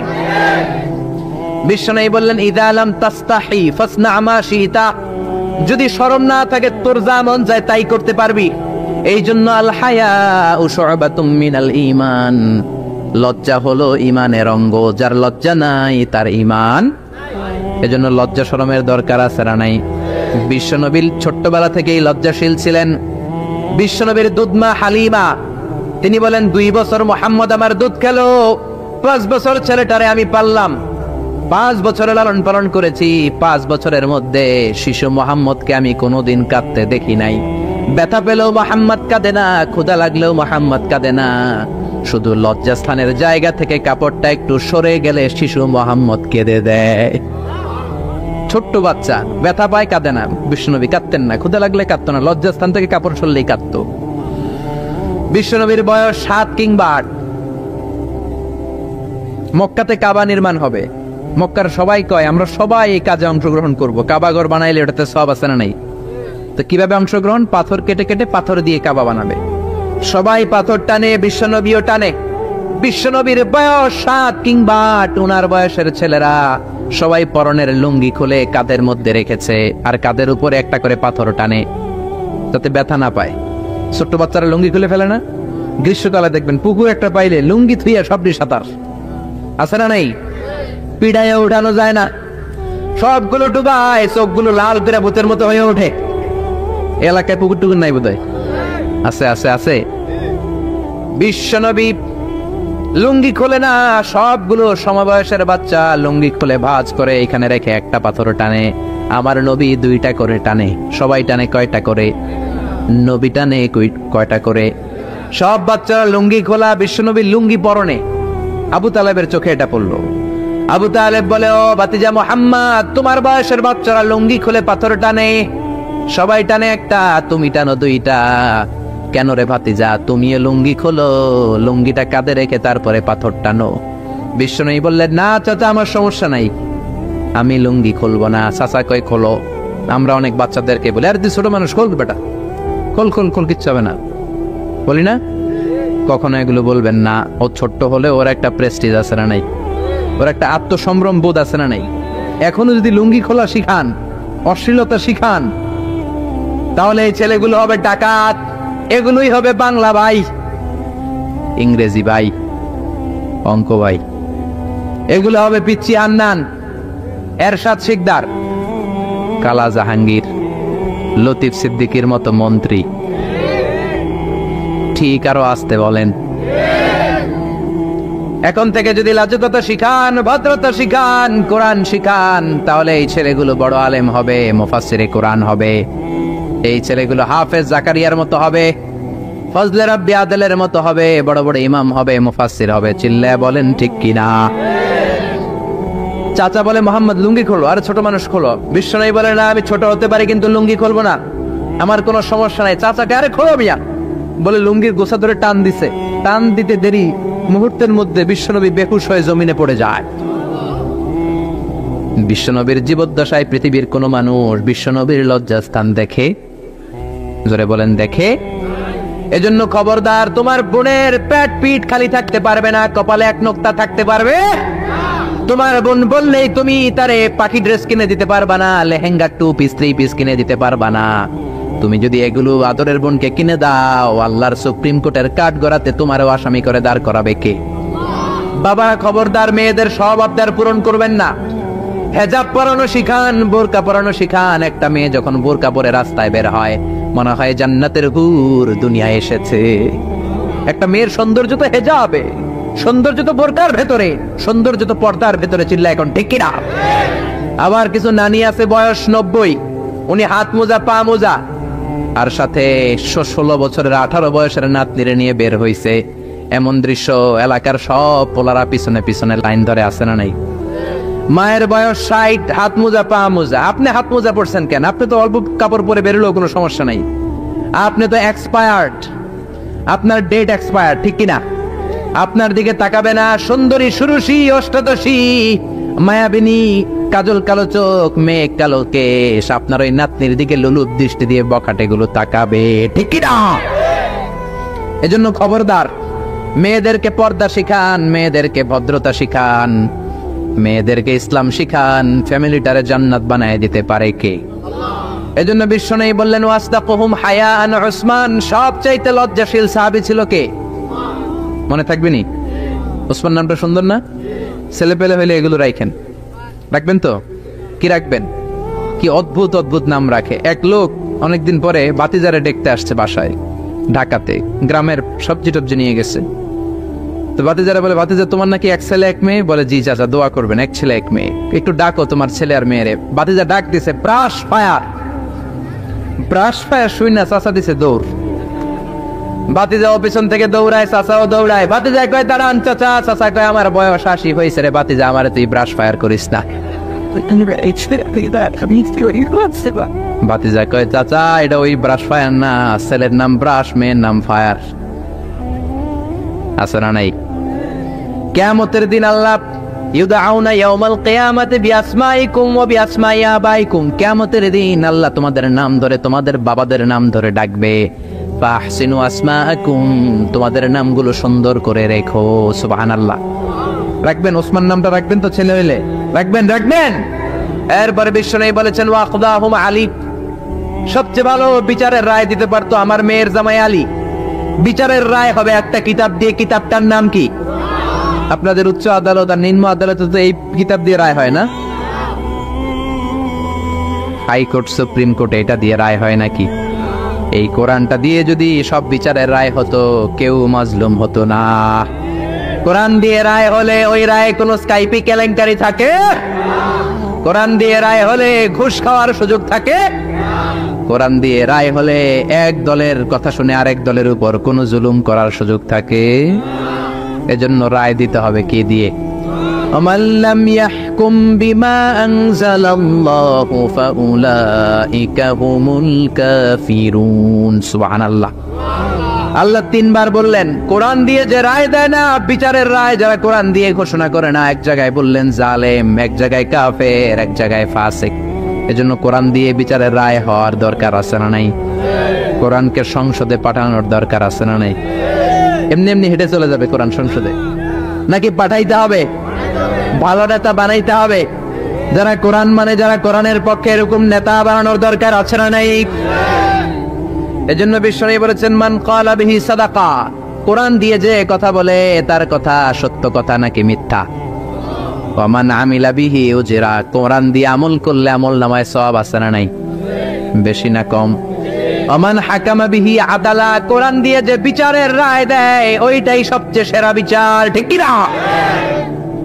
বিশ্বনবী বললেন ইদা লাম তাস্তাহি ফাসনা মা শিতা, যদি শরম না থাকে তোর যা মন যায় তাই করতে পারবি। এই জন্য আল হায়াউ শু'বাতুম মিনাল ঈমান, লজ্জা হলো ঈমানের অঙ্গ, যার লজ্জা নাই তার ঈমান। এজন্য লজ্জা শরমের দরকার আছে না নাই? বিশ্বনবী ছোট্টবেলা থেকেই লজ্জাশীল ছিলেন। বিশ্বনবীর দুধমা হালিমা তিনি বলেন 2 বছর মুহাম্মদ আমার দুধ খেলো, 5 বছর ছেলেটারে আমি পাললাম, 5 বছরে লালন পালন করেছি। 5 বছরের মধ্যে শিশু মুহাম্মদকে আমি কোনোদিন কাঁদতে দেখি নাই। ব্যথা পেলেও মুহাম্মদ কাঁদে না, ক্ষুধা লাগলেও মুহাম্মদ কাঁদে না। শুধু লজ্জাস্থানের জায়গা থেকে কাপড়টা একটু সরে গেলে শিশু মুহাম্মদ কেঁদে দেয়। ছোট্ট বাচ্চা ব্যথা পায়, কাঁদে না। বিশ্বনবী কাঁদতেন না, ক্ষুধা লাগলে কাঁদতো না, লজ্জাস্থান থেকে কাপড় সরলেই কাঁদতো। বিশ্বনবীর বয়স 7 কিংবা 8। মক্কাতে কাবা নির্মাণ হবে। মক্কার সবাই কয় আমরা সবাই এই কাজে অংশগ্রহণ করব। কাবা ঘর বানাইলে ওটাতে সব আছে না নাই? তো কিভাবে অংশগ্রহণ? পাথর কেটে কেটে পাথর দিয়ে কাবা বানাবে। সবাই পাথর টানে, বিশ্বনবীও টানে। বিশ্বনবীর বয়স 7 কিংবা 8, ওনার বয়সের ছেলেরা সবাই পরনের লুঙ্গি খুলে কাঁধের মধ্যে রেখেছে, আর কাঁধের উপরে একটা করে পাথর টানে যাতে ব্যথা না পায়। ছোট্ট বাচ্চারা লুঙ্গি খুলে ফেলে না? গ্রীষ্মকালে দেখবেন পুকুর একটা পাইলে লুঙ্গি থুইয়া সবটি সাঁতার, আছে না নাই? পিড়ায় উঠানো যায় না, সবগুলো ডুবায়, চোখগুলো লাল করে ভূতের মতো হয়ে ওঠে। এলাকায় পুকুর টুকুর নাই বোধহয়? আছে আছে আছে। বিশ্বনবী লুঙ্গি খোলে না, সবগুলো সমবয়সের বাচ্চা লুঙ্গি খুলে ভাঁজ করে এখানে রেখে একটা পাথর টানে। আমার নবী 2টা করে টানে। সবাই টানে কয়টা করে? নবী টানে কয়টা করে? সব বাচ্চারা লুঙ্গি খোলা, বিশ্বনবীর লুঙ্গি পরনে। আবু তালেবের চোখে এটা পড়লো। আবু তালেব বলে, ও ভাতিজা মুহাম্মদ, তোমার বয়সের বাচ্চারা লুঙ্গি খুলে পাথর টানে, সবাই টানে একটা, তুমি টানো 2টা। কেন রে ভাতিজা, তুমিও লুঙ্গি খোলো, লুঙ্গিটা কাঁধে রেখে তারপরে পাথর টানো। বিশ্বনবী বললেন, না চাচা, আমার সমস্যা নাই, আমি লুঙ্গি খুলবো না। চাচা কই খোলো। আমরা অনেক বাচ্চাদেরকে বলি, আরে তুই ছোট মানুষ, খোল বেটা, খোল খোল খোল, কিচ্ছু হবে না, বলি না? কখনো এগুলো বলবেন না। ও ছোট্ট হলে ওর একটা প্রেস্টিজ আছে না নাই? ওর একটা আত্মসম্ভ্রম বোধ আছে না নাই? এখনো যদি লুঙ্গি খোলা শিখান, অশ্লীলতা শিখান, তাহলে এই ছেলেগুলো হবে ডাকাত, এগুলোই হবে বাংলা ভাই, ইংরেজি ভাই, অঙ্ক ভাই, এগুলো হবে পিচ্চি হান্নান, এরশাদ শিকদার, কালা জাহাঙ্গীর, লতিফ সিদ্দিকীর মতো মন্ত্রী। ঠিক আরো আসতে বলেন। এখন থেকে যদি লাজুকতা শিখান, ভদ্রতা শিখান, কোরআন শিখান, তাহলে এই ছেলেগুলো বড় আলেম হবে, মুফাসসিরে কোরআন হবে। এই ছেলেগুলো হাফেজ জাকারিয়ার মতো হবে, ফজলে রাব্বি আদলের মতো হবে, বড় বড় ইমাম হবে, মুফাসসির হবে। চিল্লায় বলেন ঠিক কিনা? চাচা বলে, মোহাম্মদ লুঙ্গি খোলো। আরে ছোট মানুষ খোলো। বিশ্বনবী বলে, না আমি ছোট হতে পারি কিন্তু লুঙ্গি খুলবো না, আমার কোনো সমস্যা নাই। চাচাকে, আরে খোলো মিয়া, বলে লুঙ্গির গোছা ধরে টান দিছে। টান দিতে দেরি, মুহূর্তের মধ্যে বিশ্বনবী বেহুশ হয়ে জমিনে পড়ে যায়। বিশ্বনবীর জীবদ্দশায় পৃথিবীর কোন মানুষ বিশ্বনবীর লজ্জাস্থান দেখে? জোরে বলেন, দেখে? এজন্য খবরদার, তোমার বোনের পেট পিঠ খালি থাকতে পারবে না, কপালে এক নোক্তা থাকতে পারবে। তোমার বোন বললেই তুমি তারে পাখি ড্রেস কিনে দিতে পারবা না, লেহেঙ্গা 2 পিস 3 পিস কিনে দিতে পারবা না। তুমি যদি এগুলো আদরের বোনকে কিনে দাও, আল্লাহর সুপ্রিম কোর্টের কাঠ গড়াতে তোমারও আসামি করে দাঁড় করাবে কে? বাবা খবরদার, মেয়েদের সব আবদার পূরণ করবেন না। হেজাব পরানো শিখান, বোরকা পরানো শিখান। একটা মেয়ে যখন বোরকা পরে রাস্তায় বের হয়, মনে হয় জান্নাতের হুর দুনিয়ায় এসেছে। একটা মেয়ের সৌন্দর্য তো হেজাবে, সৌন্দর্য তো বোরকার ভেতরে, সৌন্দর্য তো পর্দার ভেতরে। চিল্লা এখন ঠিক কিনা? আবার কিছু নানি আছে বয়স 90, উনি হাত মোজা পা মোজা, আর সাথে 16 বছরের 18 বয়সের নাতনিরে নিয়ে বের হইছে। এমন দৃশ্য এলাকার সব পোলারা পিছনে পিছনে লাইন ধরে, আছে না নাই? মায়ের বয়স 60, হাত মোজা পা মোজা। আপনি হাত মোজা পরছেন কেন? আপনি তো অল্প কাপড় পরে বেরোলেও কোনো সমস্যা নাই। আপনি তো এক্সপায়ার্ড, আপনার ডেট এক্সপায়ার্ড, ঠিক কিনা? আপনার দিকে তাকাবে না সুন্দরী, সুরুষী, অষ্টাদশী, মায়াবিনী, কাজল কালো চোখ, মেয়ে কালো কেশ, আপনার ওই নাতনির দিকে লুলুপ দৃষ্টি দিয়ে বখাটে গুলো তাকাবে, ঠিক কি না? এজন্য খবরদার, মেয়েদেরকে পর্দা শিখান, মেয়েদেরকে ভদ্রতা শিখান, মেয়েদেরকে ইসলাম শিখান। ফ্যামিলিটারে জান্নাত বানায় দিতে পারে কে? এজন্য বিশ্বনবী বললেন ওয়াসদাকুহুম হায়াআন উসমান, সবচাইতে লজ্জাশীল সাহাবী ছিল কে? মনে থাকবে নি? উসমান নামটা সুন্দর না? ছেলে পেলে হইলে এগুলো রাখবেন তো? কি রাখবেন? কি অদ্ভুত অদ্ভুত নাম রাখে। এক লোক অনেকদিন পরে বাতিজারে দেখতে আসছে বাসায়, ঢাকাতে, গ্রামের সবজি টবজি নিয়ে গেছে। তো বাতিজারা বলে, বাতিজা তোমার নাকি এক ছেলে এক মেয়ে? বলে জি চাচা, দোয়া করবেন, এক ছেলে এক মেয়ে, একটু ডাকো তোমার ছেলে আর মেয়েরে। বাতিজা ডাক দিছে, ব্রাশ ফায়ার। ব্রাশ ফায়ার শুই না, চাচা দিছে দৌড়। বাতিজাও পিছন থেকে দৌড়ায়, চাচাও দৌড়ায়। বাতিজা কয় দাঁড়ান চাচা, চাচা কয় আমার বয়স 80 হয়েছে রে বাতিজা, আমারে তুই ব্রাশ ফায়ার করিস না। বাতিজা কয় চাচা এটা ওই ব্রাশ ফায়ার না, ছেলের নাম ব্রাশ, মেয়ের নাম ফায়ার। আছে না নাই? কিয়ামতের দিন আল্লাহ ইউদআউনা ইয়াউমাল কিয়ামাতি বিআসমাইকুম ওয়া বিআসমাই আবাইকুম, কিয়ামতের দিন আল্লাহ তোমাদের নাম ধরে, তোমাদের বাবাদের নাম ধরে ডাকবে। ফাহসিনু আসমাআকুম, তোমাদের নামগুলো সুন্দর করে রেখো। সুবহানাল্লাহ। রাখবেন, ওসমান নামটা রাখবেন তো? ছেলে হইলে রাখবেন। এরপরে বিশ্বনবী বলেছেন ওয়াকদাহুম আলী, সবচেয়ে ভালো বিচারের রায় দিতে পারতো আমার মেয়ের জামাই আলী। বিচারের রায় হবে একটা কিতাব দিয়ে, কিতাবটার নাম কি? আপনাদের উচ্চ আদালত আর নিম্ন আদালতে তো এই কিতাব দিয়ে রায় হয় না? হাইকোর্ট, সুপ্রিম কোর্টে এটা দিয়ে রায় হয় নাকি? এই কোরআনটা দিয়ে যদি সব বিচারের রায় হতো, কেউ মাজলুম হতো না। কোরআন দিয়ে রায় হলে ওই রায় কোনো স্কাইপি কেলেঙ্কারি থাকে? কোরআন দিয়ে রায় হলে ঘুষ খাওয়ার সুযোগ থাকে? কোরআন দিয়ে রায় হলে এক দলের কথা শুনে আরেক দলের উপর কোনো জুলুম করার সুযোগ থাকে? এজন্য রায় দিতে হবে কি দিয়ে? ومن لم يحكم بما أنزل الله فأولئك هم الكافرون سبحان الله। আল্লাহ তিনবার বললেন কোরআন দিয়ে যে রায় দেয় না, বিচারের রায় যারা কোরআন দিয়ে ঘোষণা করে না, এক জায়গায় বললেন জালেম, এক জায়গায় কাফের, এক জায়গায় ফাসিক। এজন্য কোরআন দিয়ে বিচারের রায় হওয়ার দরকার আছে না নাই? কোরআনকে সংসদে পাঠানোর দরকার আছে না নাই? এমনি এমনি হেঁটে চলে যাবে কোরআন সংসদে, নাকি পাঠাইতে হবে? ভালো নেতা বানাইতে হবে, যারা কোরআন মানে, যারা কোরআনের পক্ষে, এরকম নেতা বানানোর দরকার আছে না নাই? এজন্য বিশ্বনবী বলেছেন মান ক্বালা বিহি সাদাকা, কোরআন দিয়ে যে কথা বলে তার কথা সত্য কথা নাকি মিথ্যা। ওয়া মান আমিলা বিহি উজরা, কোরআন দিয়ে আমল করলে আমল নামায় সওয়াব আছে না নাই? বেশি না কম? ওয়া মান হাকামা বিহি আদালা, কোরআন দিয়ে যে বিচারের রায় দেয় ওইটাই সবচেয়ে সেরা বিচার, ঠিক কি না?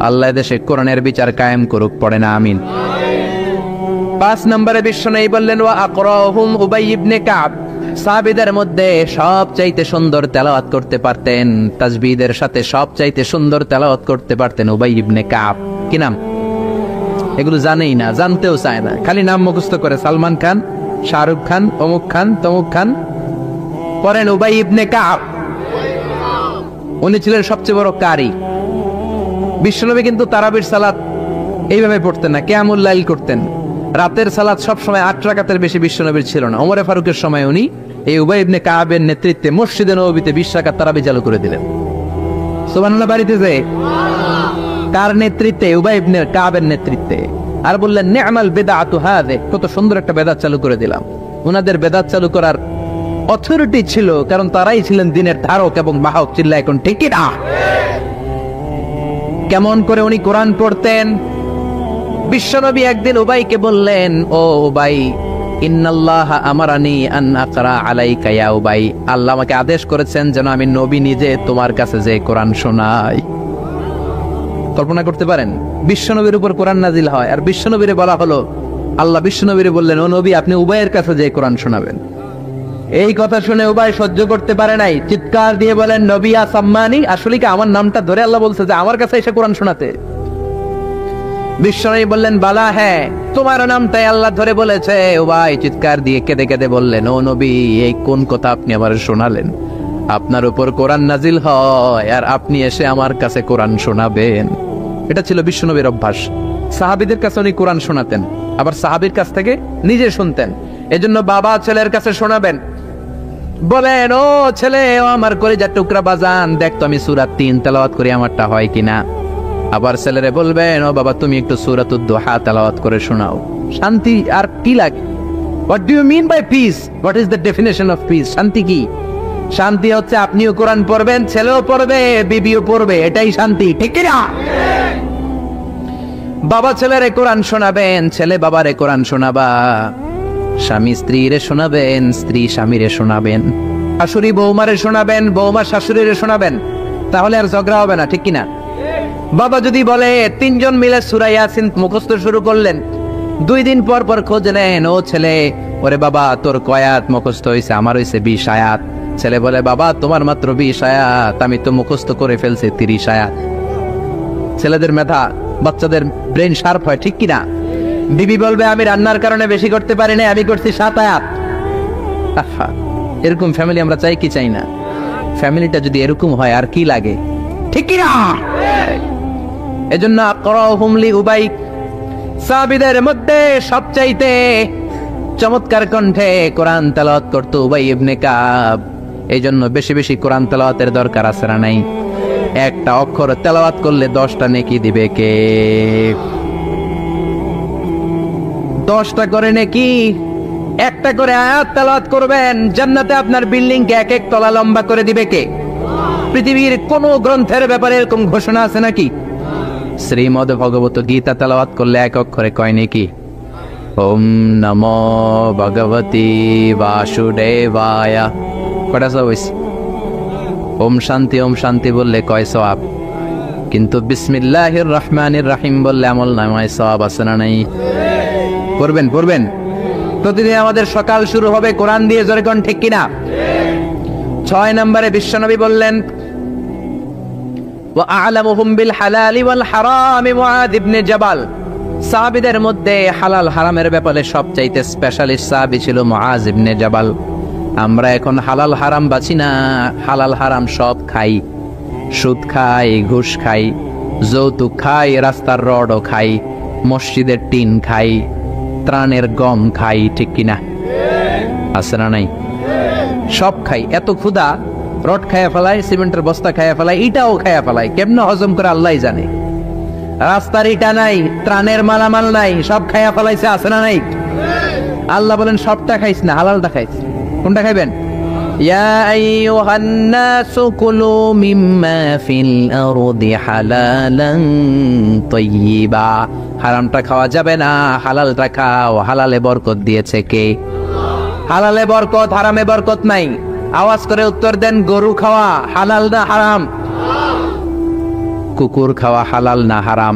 আল্লাহ দেশে কোরআনের বিচার কায়েম করুক, পড়ে না আমিন। 5 নম্বরে বিশ্বনবী বললেন ওয়া আকরাহুম উবাই ইবনে কাব, সাহাবীদের মধ্যে সবচাইতে সুন্দর তেলাওয়াত করতে পারতেন, তাসবিহদের সাথে সবচাইতে সুন্দর তেলাওয়াত করতে পারতেন উবাই ইবনে কাব। কি নাম? এগুলো জানেই না, জানতেও চায় না, খালি নাম মুখস্থ করে, সালমান খান, শাহরুখ খান, অমুক খান, তমুক খান। পড়েন উবাই ইবনে কাব। উনি ছিলেন সবচেয়ে বড় কারি। বিশ্বনবী কিন্তু তারাবির সালাত এইভাবে পড়তেন না, কিয়ামুল লাইল করতেন। রাতের সালাত সব সময় 8 রাকাতের বেশি বিশ্বনবীর ছিল না। ওমরে ফারুকের সময় উনি এই উবাই ইবনে কাবের নেতৃত্বে মসজিদে নববীতে 20 রাকাত তারাবি চালু করে দিলেন। সুবহানাল্লাহ। বাড়িতে যে কার নেতৃত্বে? উবাই ইবনে কাবের নেতৃত্বে। আর বললেন নি'মাল বিদআতু হাযি, কত সুন্দর একটা বেদাত চালু করে দিলাম। ওনাদের বেদাত চালু করার অথরিটি ছিল, কারণ তারাই ছিলেন দিনের ধারক এবং বাহক। চিল্লা এখন ঠিক কি না? কেমন করে উনি কোরআন পড়তেন? বিশ্বনবী একদিন উবাইকে বললেন, ও উবাই, ইন্নাল্লাহা আমারানি আন আকরা আলাইকা ইয়া উবাই, আল্লাহ আমাকে আদেশ করেছেন যেন আমি নবী নিজে তোমার কাছে যে কোরআন শোনাই। কল্পনা করতে পারেন বিশ্বনবীর উপর কোরআন নাজিল হয়, আর বিশ্বনবীরে বলা হলো, আল্লাহ বিশ্বনবীরে বললেন ও নবী আপনি উবাইয়ের কাছে যে কোরআন শোনাবেন। এই কথা শুনে উবাই সহ্য করতে পারে নাই, চিৎকার দিয়ে বলেন নবিয়া সাম্মানি, আসলে কি আমার নামটা ধরে আল্লাহ বলছে যে আমার কাছে এসে কোরআন শোনাতে? বিশ্বনবী বললেন বালা, হ্যাঁ তোমার নামটাই আল্লাহ ধরে বলেছে। উবাই চিৎকার দিয়ে কেঁদে কেঁদে বললেন, ও নবী এই কোন কথা আপনি আমার শোনালেন? আপনার উপর কোরআন নাজিল হয় আর আপনি এসে আমার কাছে কোরআন শোনাবেন। এটা ছিল বিশ্বনবীর অভ্যাস। সাহাবীদের কাছে উনি কোরআন শোনাতেন, আবার সাহাবীর কাছ থেকে নিজে শুনতেন। এজন্য বাবা ছেলের কাছে শোনাবেন, বলেন ও ছেলে, ও আমার কলিজার টুকরা বাজান, দেখ তো আমি সূরা 3 তেলাওয়াত করি, আমারটা হয় কিনা। আবার ছেলেরে বলবেন, ও বাবা তুমি একটু সূরাতুদ দুহা তেলাওয়াত করে শোনাও। শান্তি আর কি লাগে? What do you mean by peace? What is the definition of peace? শান্তি কি? শান্তি হচ্ছে আপনিও কোরআন পড়বেন, ছেলেও পড়বে, বিবিও পড়বে, এটাই শান্তি, ঠিক কি না? বাবা ছেলেরে কোরআন শোনাবেন, ছেলে বাবারে কোরআন শোনাবা, স্বামী স্ত্রীরে শোনাবেন, স্ত্রী স্বামীরে শোনাবেন, শাশুড়ি বৌমারে শোনাবেন, বৌমা শাশুড়িরে শোনাবেন, তাহলে আর ঝগড়া হবে না, ঠিক কিনা? বাবা যদি বলে 3 জন মিলে সূরা ইয়াসিন মুখস্থ শুরু করলেন, 2 দিন পর পর খোঁজ নেন, ও ছেলে, ওরে বাবা তোর কয় আয়াত মুখস্থ হয়েছে? আমার হয়েছে 20 আয়াত। ছেলে বলে, বাবা তোমার মাত্র 20 আয়াত, আমি তো মুখস্থ করে ফেলছি 30 আয়াত। ছেলেদের মেধা, বাচ্চাদের ব্রেন শার্প হয়, ঠিক কিনা? বিবি বলবে, আমি রান্নার কারণে বেশি করতে পারি না, আমি করছি 7 আয়াত। এরকম ফ্যামিলি আমরা চাই কি চাই না? ফ্যামিলিটা যদি এরকম হয় আর কি লাগে, ঠিক কিনা? এজন্য আকরাহুম লিউবাই, সাহাবীদের মধ্যে সবচাইতে চমৎকার কণ্ঠে কোরআন তেলাওয়াত করত উবাই ইবনে কাব। এইজন্য বেশি বেশি কোরআন তেলাওয়াতের দরকার আছে না নাই? একটা অক্ষর তেলাওয়াত করলে 10টা নেকি দিবে কে? 10টা করে নেকি। একটা করে আয়াত তেলাওয়াত করবেন, জান্নাতে আপনার বিল্ডিং কে 1 তলা লম্বা করে দিবে কে? পৃথিবীর কোন গ্রন্থের ব্যাপারে এরকম ঘোষণা আছে নাকি? শ্রীমদ ভগবত গীতা তেলাওয়াত করলে 1 অক্ষরে কয় নেকি? ওম নমো ভগবতী বাসুদেবায়, কটা সব হইছে? ওম শান্তি বললে কয় সওয়াব? কিন্তু বিসমিল্লাহির রহমানির রহিম বললে আমল নামায় সওয়াব আছে না নাই? পড়বেন প্রতিদিন আমাদের সকাল শুরু হবে কোরআন দিয়ে, জোরে কোন ঠিক কিনা? 6 নম্বরে বিশ্বনবী বললেন, ওয়া আ'লামুহুম বিল হালালি ওয়াল হারামি মুআয ইবনে জাবাল। সাহাবীদের মধ্যে হালাল হারামের ব্যাপারে সবচাইতে স্পেশালিস্ট সাহাবী ছিল মুআয ইবনে জাবাল। আমরা এখন হালাল হারাম বাছি না, হালাল হারাম সব খাই, সুদ খাই, ঘুষ খাই, যৌতুক খাই, রাস্তার রডও খাই, মসজিদের টিন খাই, ত্রাণের গম খাই, ঠিক কিনা? আছে না নাই? সব খাই। এত ক্ষুধা, রড খায়া ফেলাই, সিমেন্টের বস্তা খায়া ফেলাই, ইটাও খায়া ফেলাই, কেমনে হজম করে আল্লাহ জানে। রাস্তার ইটা নাই, ত্রাণের মালামাল নাই, সব খায়া ফেলাইছে, আছে না নাই? আল্লাহ বলেন সবটা খাইস না, হালালটা খাইস। কোনটা খাইবেন? ইয়া আইয়ুহান নাসু কুলু মিম্মা ফিল আরদি হালালান তাইয়্যিবা। হারামটা খাওয়া যাবে না, হালালটা খাও। হালালে বরকত দিয়েছে কে? হালালে বরকত, হারামে বরকত নাই। আওয়াজ করে উত্তর দেন, গরু খাওয়া হালাল না হারাম? কুকুর খাওয়া হালাল না হারাম?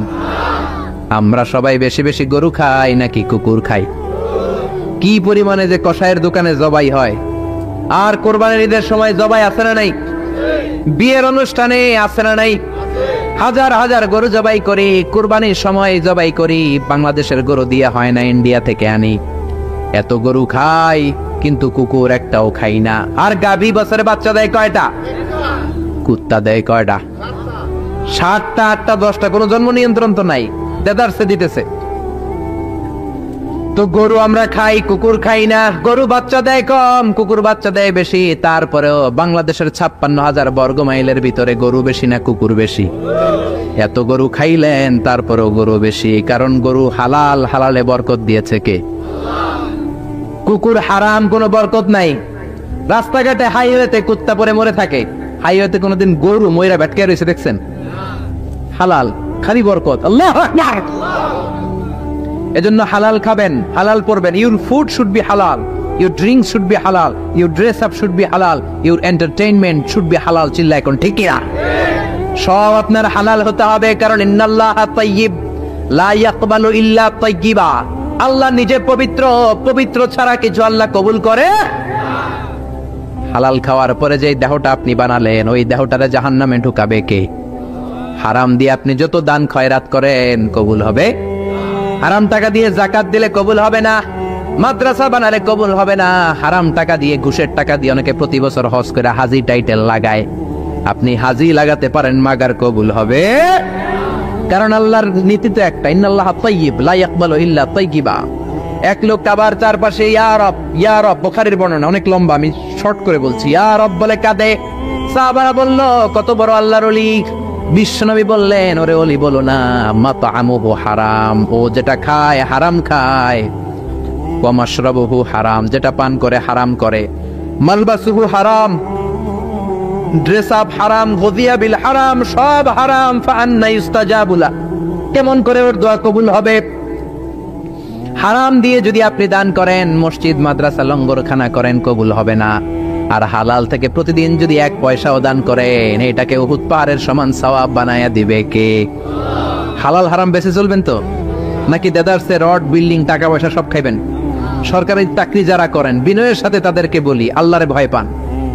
আমরা সবাই বেশি বেশি গরু খাই নাকি কুকুর খাই? কি পরিমাণে যে কসাইয়ের দোকানে জবাই হয়, আর কোরবানির ঈদের সময় জবাই আছে না নাই? বিয়ের অনুষ্ঠানে আছে না নাই? হাজার হাজার গরু জবাই করি, কোরবানির সময় জবাই করি। বাংলাদেশের গরু দিয়া হয় না, ইন্ডিয়া থেকে আনি। এত গরু খাই, কিন্তু কুকুর একটাও খাই না। আর গাভী বছরে বাচ্চা দেয় কয়টা? কুত্তা দেয় কয়টা? 7টা, 8টা, 10টা, কোনো জন্ম নিয়ন্ত্রণ তো নাই, দেদারসে দিতেছে। তো গরু আমরা খাই, কুকুর খাই না। গরু বাচ্চা দেয় কম, কুকুর বাচ্চা দেয় বেশি। তারপরেও বাংলাদেশের 56,000 বর্গ মাইলের ভিতরে গরু বেশি না কুকুর বেশি? এত গরু খাইলেন, তারপরেও গরু বেশি। কারণ গরু হালাল, হালালে বরকত দিয়েছে কে? কুকুর হারাম, কোনো বরকত নাই। রাস্তাঘাটে হাইওয়েতে কুত্তা পরে মরে থাকে, হাইওয়েতে কোনোদিন গরু ময়রা ভেটকে রয়েছে দেখছেন? হালাল, খালি বরকত। আল্লাহু আকবার। এজন্য হালাল খাবেন, হালাল পড়বেন। ইউর ফুড শুড বি হালাল, ইউর ড্রিঙ্ক শুড বি হালাল, your dress up should be হালাল, ইউর এন্টারটেইনমেন্ট শুড বি হালাল। চিল্লা এখন ঠিক কিনা? সব আপনার হালাল হতে হবে, কারণ ইন্নাল্লাহা তাইয়্যিব লা ইয়াকবালু ইল্লা তাইয়্যিবা। আল্লাহ নিজে পবিত্র, পবিত্র ছাড়া কিছু আল্লাহ কবুল করে। হালাল খাওয়ার পরে যে দেহটা আপনি বানালেন, ওই দেহটারে জাহান্নামে ঢুকাবে কে? হারাম দিয়ে আপনি যত দান খয়রাত করেন কবুল হবে? হারাম টাকা দিয়ে যাকাত দিলে কবুল হবে না, মাদ্রাসা বানালে কবুল হবে না। হারাম টাকা দিয়ে, ঘুষের টাকা দিয়ে অনেকে প্রতি বছর হজ করে হাজি টাইটেল লাগায়। আপনি হাজি লাগাতে পারেন, মাগার কবুল হবে? কারণ আল্লাহর নীতি তো একটা, ইন্নাল্লাহা তাইয়্যিব লা ইয়াকবালু ইল্লা তাইয়্যিবা। এক লোক আবার চারপাশে ইয়া রব, বুখারীর বর্ণনা অনেক লম্বা, আমি শর্ট করে বলছি। ইয়া রব বলে কাঁদে। সাহাবারা বলল, কত বড় আল্লাহর ওলি। বিশ্বনবী বললেন, ওরে ওলি বলো না, মাতআমুহু হারাম, ও যেটা খায় হারাম খায়, ওয়া মাশরাবুহু হারাম, যেটা পান করে হারাম করে, মালবাসুহু হারাম, ড্রেস আপ হারাম, গুযিয়া বিল হারাম, সব হারাম। ফাআন্না ইস্তাজাবু লা, কেমন করে ওর দোয়া কবুল হবে? হারাম দিয়ে যদি আপনি দান করেন, মসজিদ মাদ্রাসা লঙ্গরখানা করেন, কবুল হবে না। আর হালাল থেকে প্রতিদিন যদি 1 পয়সাও দান করেন, এটাকে উহুদ পাহাড়ের সমান সওয়াব বানায়া দিবে কে? হালাল হারাম বেঁচে চলবেন তো, নাকি দেদারসে রড বিল্ডিং টাকা পয়সা সব খাইবেন? সরকারি চাকরি যারা করেন, বিনয়ের সাথে তাদেরকে বলি, আল্লাহরে ভয় পান।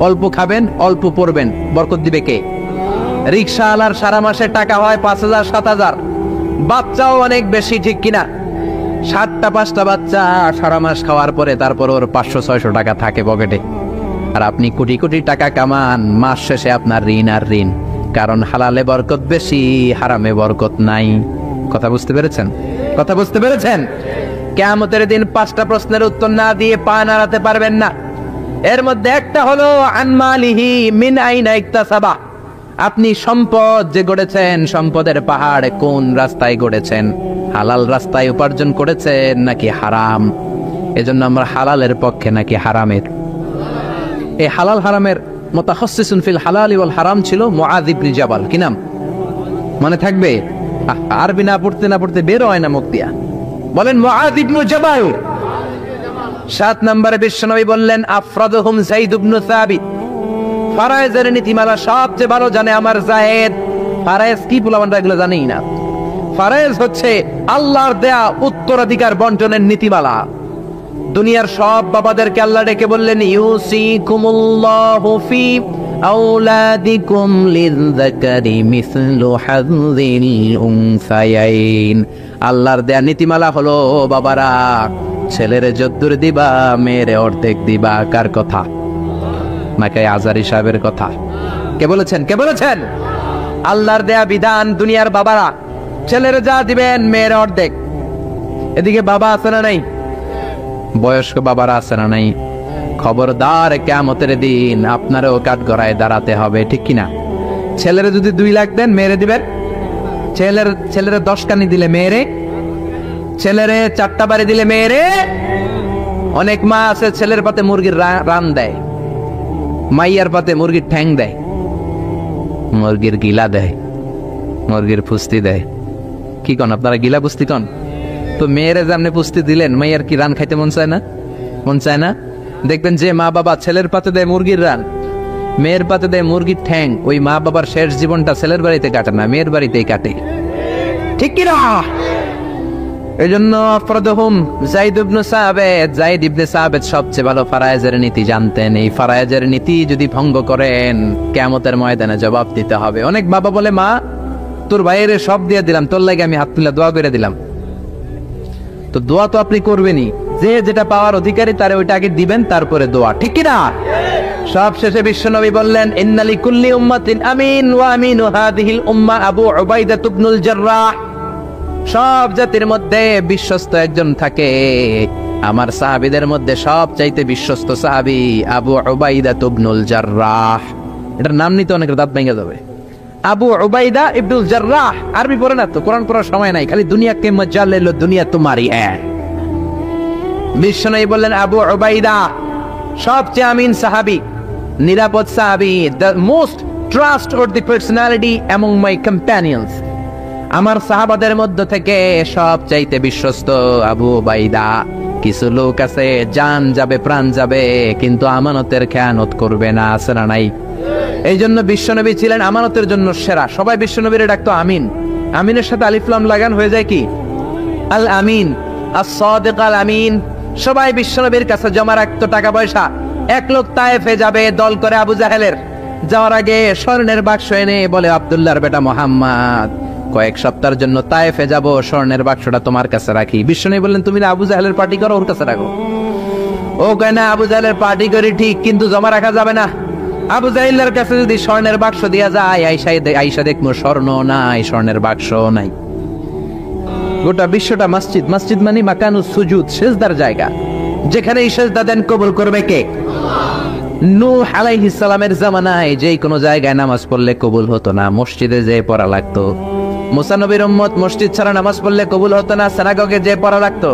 অল্প খাবেন, অল্প পড়বেন, বরকত দিবে কে? রিকশাওয়ালার সারা মাসে টাকা হয় 5,000 7,000, বাচ্চাও অনেক বেশি, ঠিক কিনা? 7টা 5টা বাচ্চা সারা মাস খাওয়ার পরে তারপর ওর 500-600 টাকা থাকে পকেটে। আর আপনি কোটি কোটি টাকা কামান, মাস শেষে আপনার ঋণ আর ঋণ। কারণ হালালে বরকত বেশি, হারামে বরকত নাই। কথা বুঝতে পেরেছেন? কথা বুঝতে পেরেছেন? কিয়ামতের দিন 5টা প্রশ্নের উত্তর না দিয়ে পা নাড়াতে পারবেন না। এর মধ্যে একটা হলো আনমালিহি মিন আইনা ইকতাসাবা, আপনি সম্পদ যে গড়েছেন, সম্পদের পাহাড় কোন রাস্তায় গড়েছেন? হালাল রাস্তায় উপার্জন করেছেন নাকি হারাম? এজন্য আমরা হালালের পক্ষে নাকি হারামের? এই হালাল হারামের মুতাখাসসিসুন ফিল হালাল ওয়াল হারাম ছিল মুআয ইবনে জাবাল। কি নাম মনে থাকবে? আরবি না পড়তে বের হয় না মুখ দিয়া। বলেন মুআয ইবনে জাবাল। 7 নম্বরে বিশ্বনবী বললেন, আফরাদুহুম যায়েদ ইবনে সাবিত, ফারায়েজের নীতিমালা সবচেয়ে ভালো জানে আমার যায়েদ। ফারায়েজ কি বলবানরা এগুলো জানেই না। ফারায়েজ হচ্ছে আল্লাহর দেয়া উত্তরাধিকার বন্টনের নীতিমালা। দুনিয়ার সব বাবাদেরকে আল্লাহ ডেকে বললেন, ইউসিকুমুল্লাহু ফি আওলাদিকুম লিযযাকারি মিসলু হাযযিল উনসায়াইন। আল্লাহর দেয়া নীতিমালা হলো, বাবারা ছেলেরে যদ্দুর দিবা, মেয়েরে অর্ধেক দিবা। কার কথা? নাকি আজারি সাহেবের কথা? কে বলেছেন? কে বলেছেন? আল্লাহর দেয়া বিধান, দুনিয়ার বাবারা ছেলেরে যা দিবেন, মেয়ের অর্ধেক। এদিকে বাবা আছে না নাই? বয়স্ক বাবারা আছে না নাই? খবরদার, কিয়ামতের দিন আপনারও কাঠগড়ায় দাঁড়াতে হবে, ঠিক কিনা? ছেলেরে যদি 2 লাখ দেন, মেয়েরে দিবেন? ছেলেরে 10 কানি দিলে মেয়েরে, ছেলেরে 4টা বাড়ি দিলে মেয়েরে। অনেক মা আছে ছেলের পাতে মুরগির রান দেয়, মাইয়ার পাতে মুরগির ঠ্যাং দেয়, মুরগির গিলা দেয়, মুরগির পুস্তি দেয়। কি কন আপনারা? গিলা পুস্তি কন তো। মেয়েরে যেমনি পুস্তি দিলেন, মাইয়ার কি রান খাইতে মন চায় না? মন চায় না? দেখবেন যে মা বাবা ছেলের পাতে দেয় মুরগির রান, মেয়ের পাতে দেয় মুরগির ঠ্যাং, ওই মা বাবার শেষ জীবনটা ছেলের বাড়িতে কাটে না, মেয়ের বাড়িতেই কাটে, ঠিক কিনা? এই জন্য আফরাদুহুম যায়েদ ইবনে সাবিত, যায়েদ ইবনে সাবিত সবচেয়ে ভালো ফারায়েজের নীতি জানতেন। এই ফারায়েজের নীতি যদি ভঙ্গ করেন, কিয়ামতের ময়দানে জবাব দিতে হবে। অনেক বাবা বলে, মা তোর ভাইয়ের সব দিয়ে দিলাম, তোর লাগে আমি হাত তুলে দোয়া করে দিলাম। তো দোয়া তো আপনি করবেনই, যে যেটা পাওয়ার অধিকারী তারে ওইটা আগে দিবেন, তারপরে দোয়া, ঠিক কিনা? সব শেষে বিশ্বনবী বললেন, ইন্না লিকুল্লি উম্মাতিন আমিন ওয়া আমিনু হাযিহিল উম্মাহ আবু উবাইদা ইবনুল জাররাহ। সব জাতির মধ্যে বিশ্বস্ত একজন থাকে, আমার সাহাবীদের মধ্যে সবচাইতে বিশ্বস্ত সাহাবী আবু উবাইদা ইবনুল জাররাহ। এটার নাম নিতে অনেকের দাঁত ভেঙে যাবে। আবু উবাইদা ইবনুল জাররাহ। আরবি পড়ে না তো, কোরআন পড়ার সময় নাই, খালি দুনিয়া কে মজা লে লো, দুনিয়া তোমারি হ্যাঁ। বিশ্বনবী বললেন, আবু উবাইদা সবচেয়ে আমিন সাহাবী, নিরাপদ সাহাবী, the most trustworthy personality among my companions। আমার সাহাবাদের মধ্যে থেকে সবচাইতে বিশ্বস্ত আবু উবাইদা। কিছু লোক আছে জান যাবে প্রাণ যাবে, কিন্তু আমানতের খেয়ানত করবে না, আছে না নাই? এই জন্য বিশ্বনবী ছিলেন আমানতের জন্য সেরা। সবাই বিশ্বনবীর ডাকতো আমিন। আমিনের সাথে আলিফ লাম লাগান হয়ে যায় কি? আল আমিন, আস-সাদিক আল আমিন। সবাই বিশ্বনবীর কাছে জমা রাখতো টাকা পয়সা। এক লোক তায়েফে যাবে দল করে আবু জাহেলের, যাওয়ার আগে স্বর্ণের বাক্স এনে বলে, আব্দুল্লাহর বেটা মোহাম্মদ, কয়েক সপ্তাহের জন্য তায়েফে যাব, স্বর্ণের বাক্সটা তোমার কাছে রাখি। বিশ্বনবী বললেন, তুমি না আবু জাহেলের পার্টি করো, ওর কাছে রাখো। ও কয় না, আবু জাহেলের পার্টি করি ঠিক, কিন্তু জমা রাখা যাবে না। আবু জাহিলের কাছে যদি স্বর্ণের বাক্স দিয়া যায়, আইসা দেখবো স্বর্ণ নাই, স্বর্ণের বাক্স নাই। গোটা বিশ্বটা মসজিদ, মসজিদ মানে মাকানুস সুজুদ, সিজদার জায়গা, যেখানে এই সিজদা দেন কবুল করবে কে? নূহ আলাইহিস সালামের জামানায় যেই কোনো জায়গায় নামাজ পড়লে কবুল হতো না, মসজিদে যেয়ে পড়া লাগতো। মুসা নবীর উম্মত মসজিদ ছাড়া নামাজ পড়লে কবুল হতো না, সিনাগগে যেয়ে পড়া লাগতো।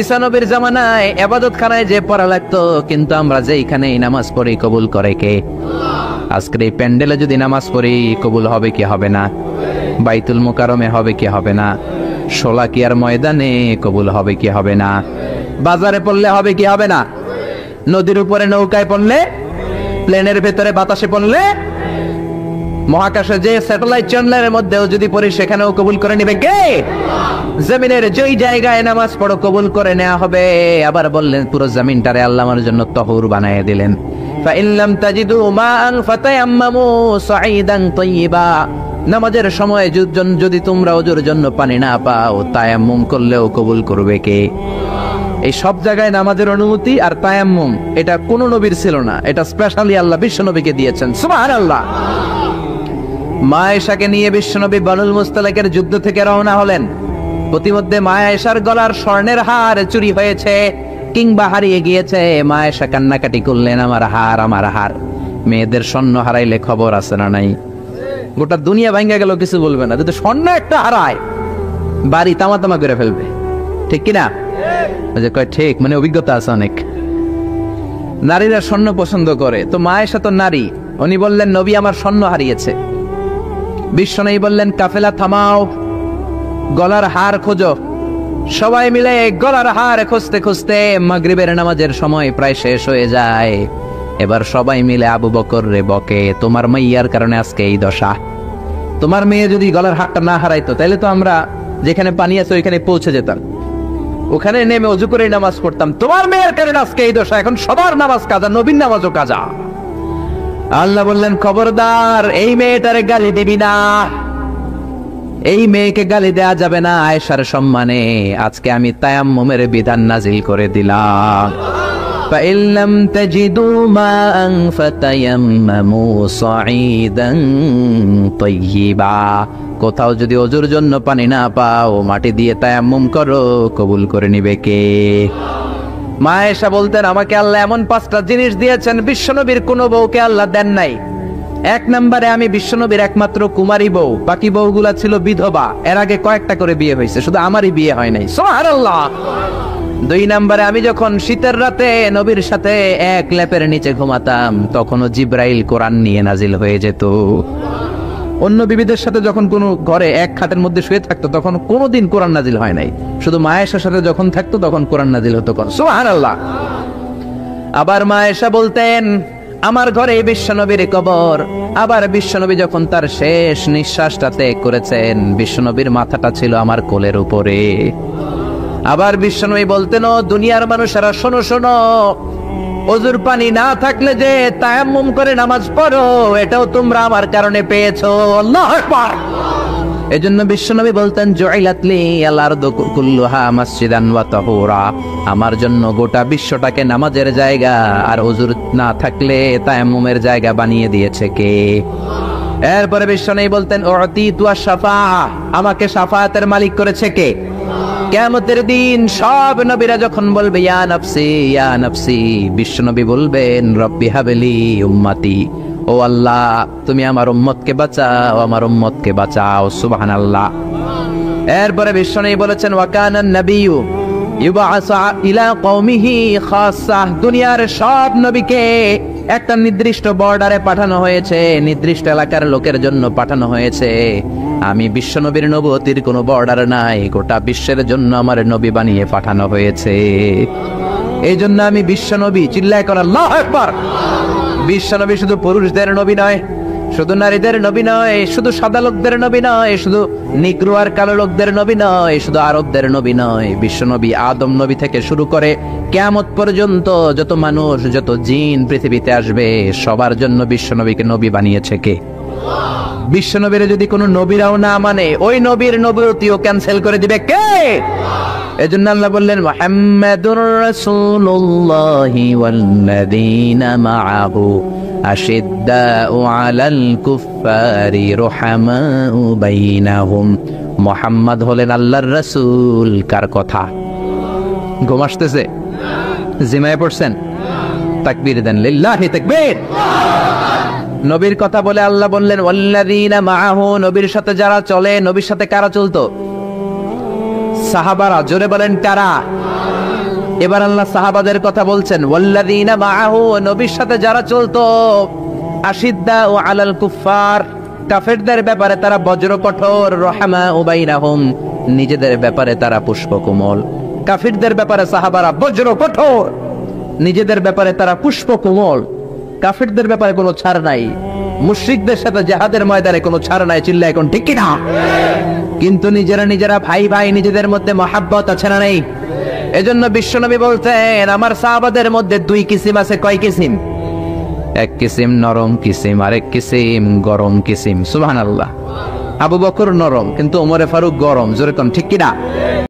ঈসা নবীর জামানায় ইবাদতখানায় যেয়ে পড়া লাগতো। কিন্তু আমরা যেইখানেই নামাজ পড়ি কবুল করে কে? আজকের এই প্যান্ডেলে যদি নামাজ পড়ি কবুল হবে কি হবে না? বাইতুল মুকাররমে হবে কি হবে না? শোলাকিয়ার ময়দানে কবুল হবে কি হবে না? বাজারে পড়লে হবে কি হবে না? নদীর উপরে নৌকায় পড়লে, প্লেনের ভেতরে বাতাসে পড়লে, মহাকাশে যে স্যাটেলাইট চ্যানেলের মধ্যেও যদি পড়ি সেখানেও কবুল করে নিবে কে? জমিনের যেই জায়গায় নামাজ পড়ো কবুল করে নেওয়া হবে। আবার বললেন পুরো জমিনটারে আল্লাহ আমার জন্য তহুর বানিয়ে দিলেন। ফাইন লাম তাজিদু মাআন ফাতায়াম্মামু সাঈদান তাইয়্যিবা। নামাজের সময় যদি তোমরা ওজুর জন্য পানি না পাও, তায়াম্মুম করলেও কবুল করবে কে? এই সব জায়গায় নামাজের অনুমতি আর তায়াম্মুম, এটা কোন নবীর ছিল না, এটা স্পেশালি আল্লাহ বিশ্ব নবীকে দিয়েছেন। সুবহানাল্লাহ। মা আয়েশাকে নিয়ে বিশ্বনবী বানুল মুস্তালিকের যুদ্ধ থেকে রওনা হলেন। প্রতিমধ্যে মা আয়েশার গলার স্বর্ণের হার চুরি হয়েছে কিংবা হারিয়ে গিয়েছে। মা আয়েশা কান্নাকাটি করলেন, আমার হার, আমার হার। মেয়েদের স্বর্ণ হারাইলে খবর আছে না নাই? গোটা দুনিয়া ভাঙ্গা গেল কিছু বলবে না, যদি স্বর্ণ একটা হারায় বাড়ি তামা তামা করে ফেলবে, ঠিক কিনা? কয় ঠিক, মানে অভিজ্ঞতা আছে অনেক। নারীরা স্বর্ণ পছন্দ করে, তো মা আয়েশা তো নারী, উনি বললেন নবী আমার স্বর্ণ হারিয়েছে। বিশ্বনবী বললেন কাফেলা থামাও, গলার হার খোঁজো। সবাই মিলে গলার হার খুঁজতে খুঁজতে মাগরিবের নামাজের সময় প্রায় শেষ হয়ে যায়। এবার সবাই মিলে আবু বকর রে বকে, তোমার মাইয়ার কারণে আজকে এই দশা। তোমার মেয়ে যদি গলার হারটা না হারাইতো তাহলে তো আমরা যেখানে পানি আছে ওইখানে পৌঁছে যেতাম, ওখানে নেমে অজু করে নামাজ পড়তাম। তোমার মেয়ের কারণে আজকে এই দশা, এখন সবার নামাজ কাজা, নবীর নামাজও কাজা। আল্লাহ বললেন খবরদার, এই মেয়েটারে গালি দিবি না, এই মেয়েকে গালি দেয়া যাবে না আয়েশার সম্মানে। আজকে আমি তায়াম্মুমের বিধান নাজিল করে দিলাম। فَإِن لَّمْ تَجِدُوا مَاءً فَتَيَمَّمُوا صَعِيدًا طَيِّبًا। কোথাও যদি ওজুর জন্য পানি না পাও, মাটি দিয়ে তায়াম্মুম করো, কবুল করে নিবে কে? মা আয়েশা বলতেন আমাকে আল্লাহ এমন 5টা জিনিস দিয়েছেন বিশ্বনবীর কোনো বউকে আল্লাহ দেন নাই। 1 নম্বরে আমি বিশ্বনবীর একমাত্র কুমারী বউ, বাকি বউগুলা ছিল বিধবা, এর আগে কয়েকটা করে বিয়ে হয়েছে, শুধু আমারই বিয়ে হয় নাই। সুবহানাল্লাহ। 2 নম্বরে আমি যখন শীতের রাতে নবীর সাথে এক লেপের নিচে ঘুমাতাম, তখনও জিব্রাইল কোরআন নিয়ে নাজিল হয়ে যেত। অন্য বিবিদের সাথে যখন কোনো ঘরে এক খাটের মধ্যে শুয়ে থাকতো তখন কোনোদিন কোরআন নাজিল হয় নাই, শুধু মা আয়েশার সাথে যখন থাকতো তখন কোরআন নাজিল হতো। সুবহানাল্লাহ। আবার মা আয়েশা বলতেন আমার ঘরে বিশ্বনবীর কবর। আবার বিশ্বনবী যখন তার শেষ নিঃশ্বাসটা ত্যাগ করেছেন, বিশ্বনবীর মাথাটা ছিল আমার কোলের উপরে। আবার বিশ্বনবী বলতেন ও দুনিয়ার মানুষেরা শোনো শোনো, ওযুর পানি না থাকলে যে তায়াম্মুম করে নামাজ পড়ো, এটাও তোমরা আমার কারণে পেয়েছো। আল্লাহু আকবার। এজন্য বিশ্বনবী বলতেন জুইলাত লি আল আরদু কুল্লুহা মাসজিদান ওয়া তাহুরা, আমার জন্য গোটা বিশ্বটাকে নামাজের জায়গা আর ওযুর না থাকলে তায়াম্মুমের জায়গা বানিয়ে দিয়েছে কে? এরপরে বিশ্বনবী বলতেন উতিতু আশ-শাফাআহ, আমাকে শাফায়াতের মালিক করেছে কে? কিয়ামতের দিন সব নবীরা যখন বলবে ইয়া নাফসি ইয়া নাফসি, বিশ্বনবী বলবেন রব্বি হাবলি উম্মতি, ও আল্লাহ তুমি আমার উম্মতকে বাঁচাও, আমার উম্মতকে বাঁচাও। সুবহানাল্লাহ। এরপরে বিশ্বনবী বলেছেন ওয়া কানান নাবিয়্যু ইউবআসু ইলা কওমিহি খাসসা, দুনিয়ার সব নবীকে একটা নির্দিষ্ট বর্ডারে পাঠানো হয়েছে, নির্দিষ্ট এলাকার লোকের জন্য পাঠানো হয়েছে। আমি বিশ্বনবীর নবুয়তির কোনো বর্ডার নাই, গোটা বিশ্বের জন্য আমার নবী বানিয়ে পাঠানো হয়েছে। এই জন্য আমি বিশ্বনবী, চিল্লায় কর আল্লাহু আকবার। বিশ্বনবী শুধু পুরুষদের নবী নয়, শুধু নারীদের নবী নয়, শুধু সাদা লোকদের নবী নয়, শুধু নিগ্রো আর কালো লোকদের নবী নয়, শুধু আরবদের নবী নয়। বিশ্বনবী আদম নবী থেকে শুরু করে কিয়ামত পর্যন্ত যত মানুষ, যত জিন পৃথিবীতে আসবে, সবার জন্য বিশ্বনবীকে নবী বানিয়েছে কে? বিশ্বনবীর যদি কোনো নবীরাও না মানে, ওই নবীর নবুয়তিও ক্যান্সেল করে দিবে কে? এজন্য আল্লাহ বললেন মুহাম্মাদুর রাসূলুল্লাহি ওয়াল্লাযীনা মাআহু আশিদ্দাউ আলাল কুফফারি রুহামাউ বাইনাহুম। মুহাম্মদ হলেন আল্লাহর রাসূল। কার কথা? ঘুম আসতেছে? জিমায় পড়ছেন? তাকবীর দেন, লিল্লাহি তাকবীর। নবীর কথা বলে আল্লাহ বললেন ওয়াল্লাযীনা মাআহু, নবীর সাথে যারা চলে। নবীর সাথে কারা চলতো? সাহাবারা। জোরে বলেন কারা? এবার আল্লাহ সাহাবাদের কথা বলছেন ওয়াল্লাযীনা মাআহু, নবীর সাথে যারা চলতো। আশিদ্দাউ আলাল কুফফার, কাফেরদের ব্যাপারে তারা বজ্র কঠোর। রহমাউ বাইনাহুম, নিজেদের ব্যাপারে তারা পুষ্পকোমল। কাফিরদের ব্যাপারে সাহাবারা বজ্র কঠোর, নিজেদের ব্যাপারে তারা পুষ্পকোমল। কাফিরদের ব্যাপারে কোনো ছাড় নাই। মুশরিকদের সাথে জিহাদের ময়দানে কোনো ছাড় নাই। চিল্লায় এখন ঠিক কি না? কিন্তু নিজেরা ভাই ভাই, নিজেদের মধ্যে মহাব্বত আছে না নেই? এজন্য বিশ্বনবী বলতেন আমার সাহাবাদের মধ্যে দুই কিসিম আছে। কয় কিসিম? এক কিসিম নরম কিসিম, আরেক কিসিম গরম কিসিম। সুবহানাল্লাহ। আবু বকর নরম, কিন্তু ওমরে ফারুক গরম। জোরে কোন ঠিক কি না?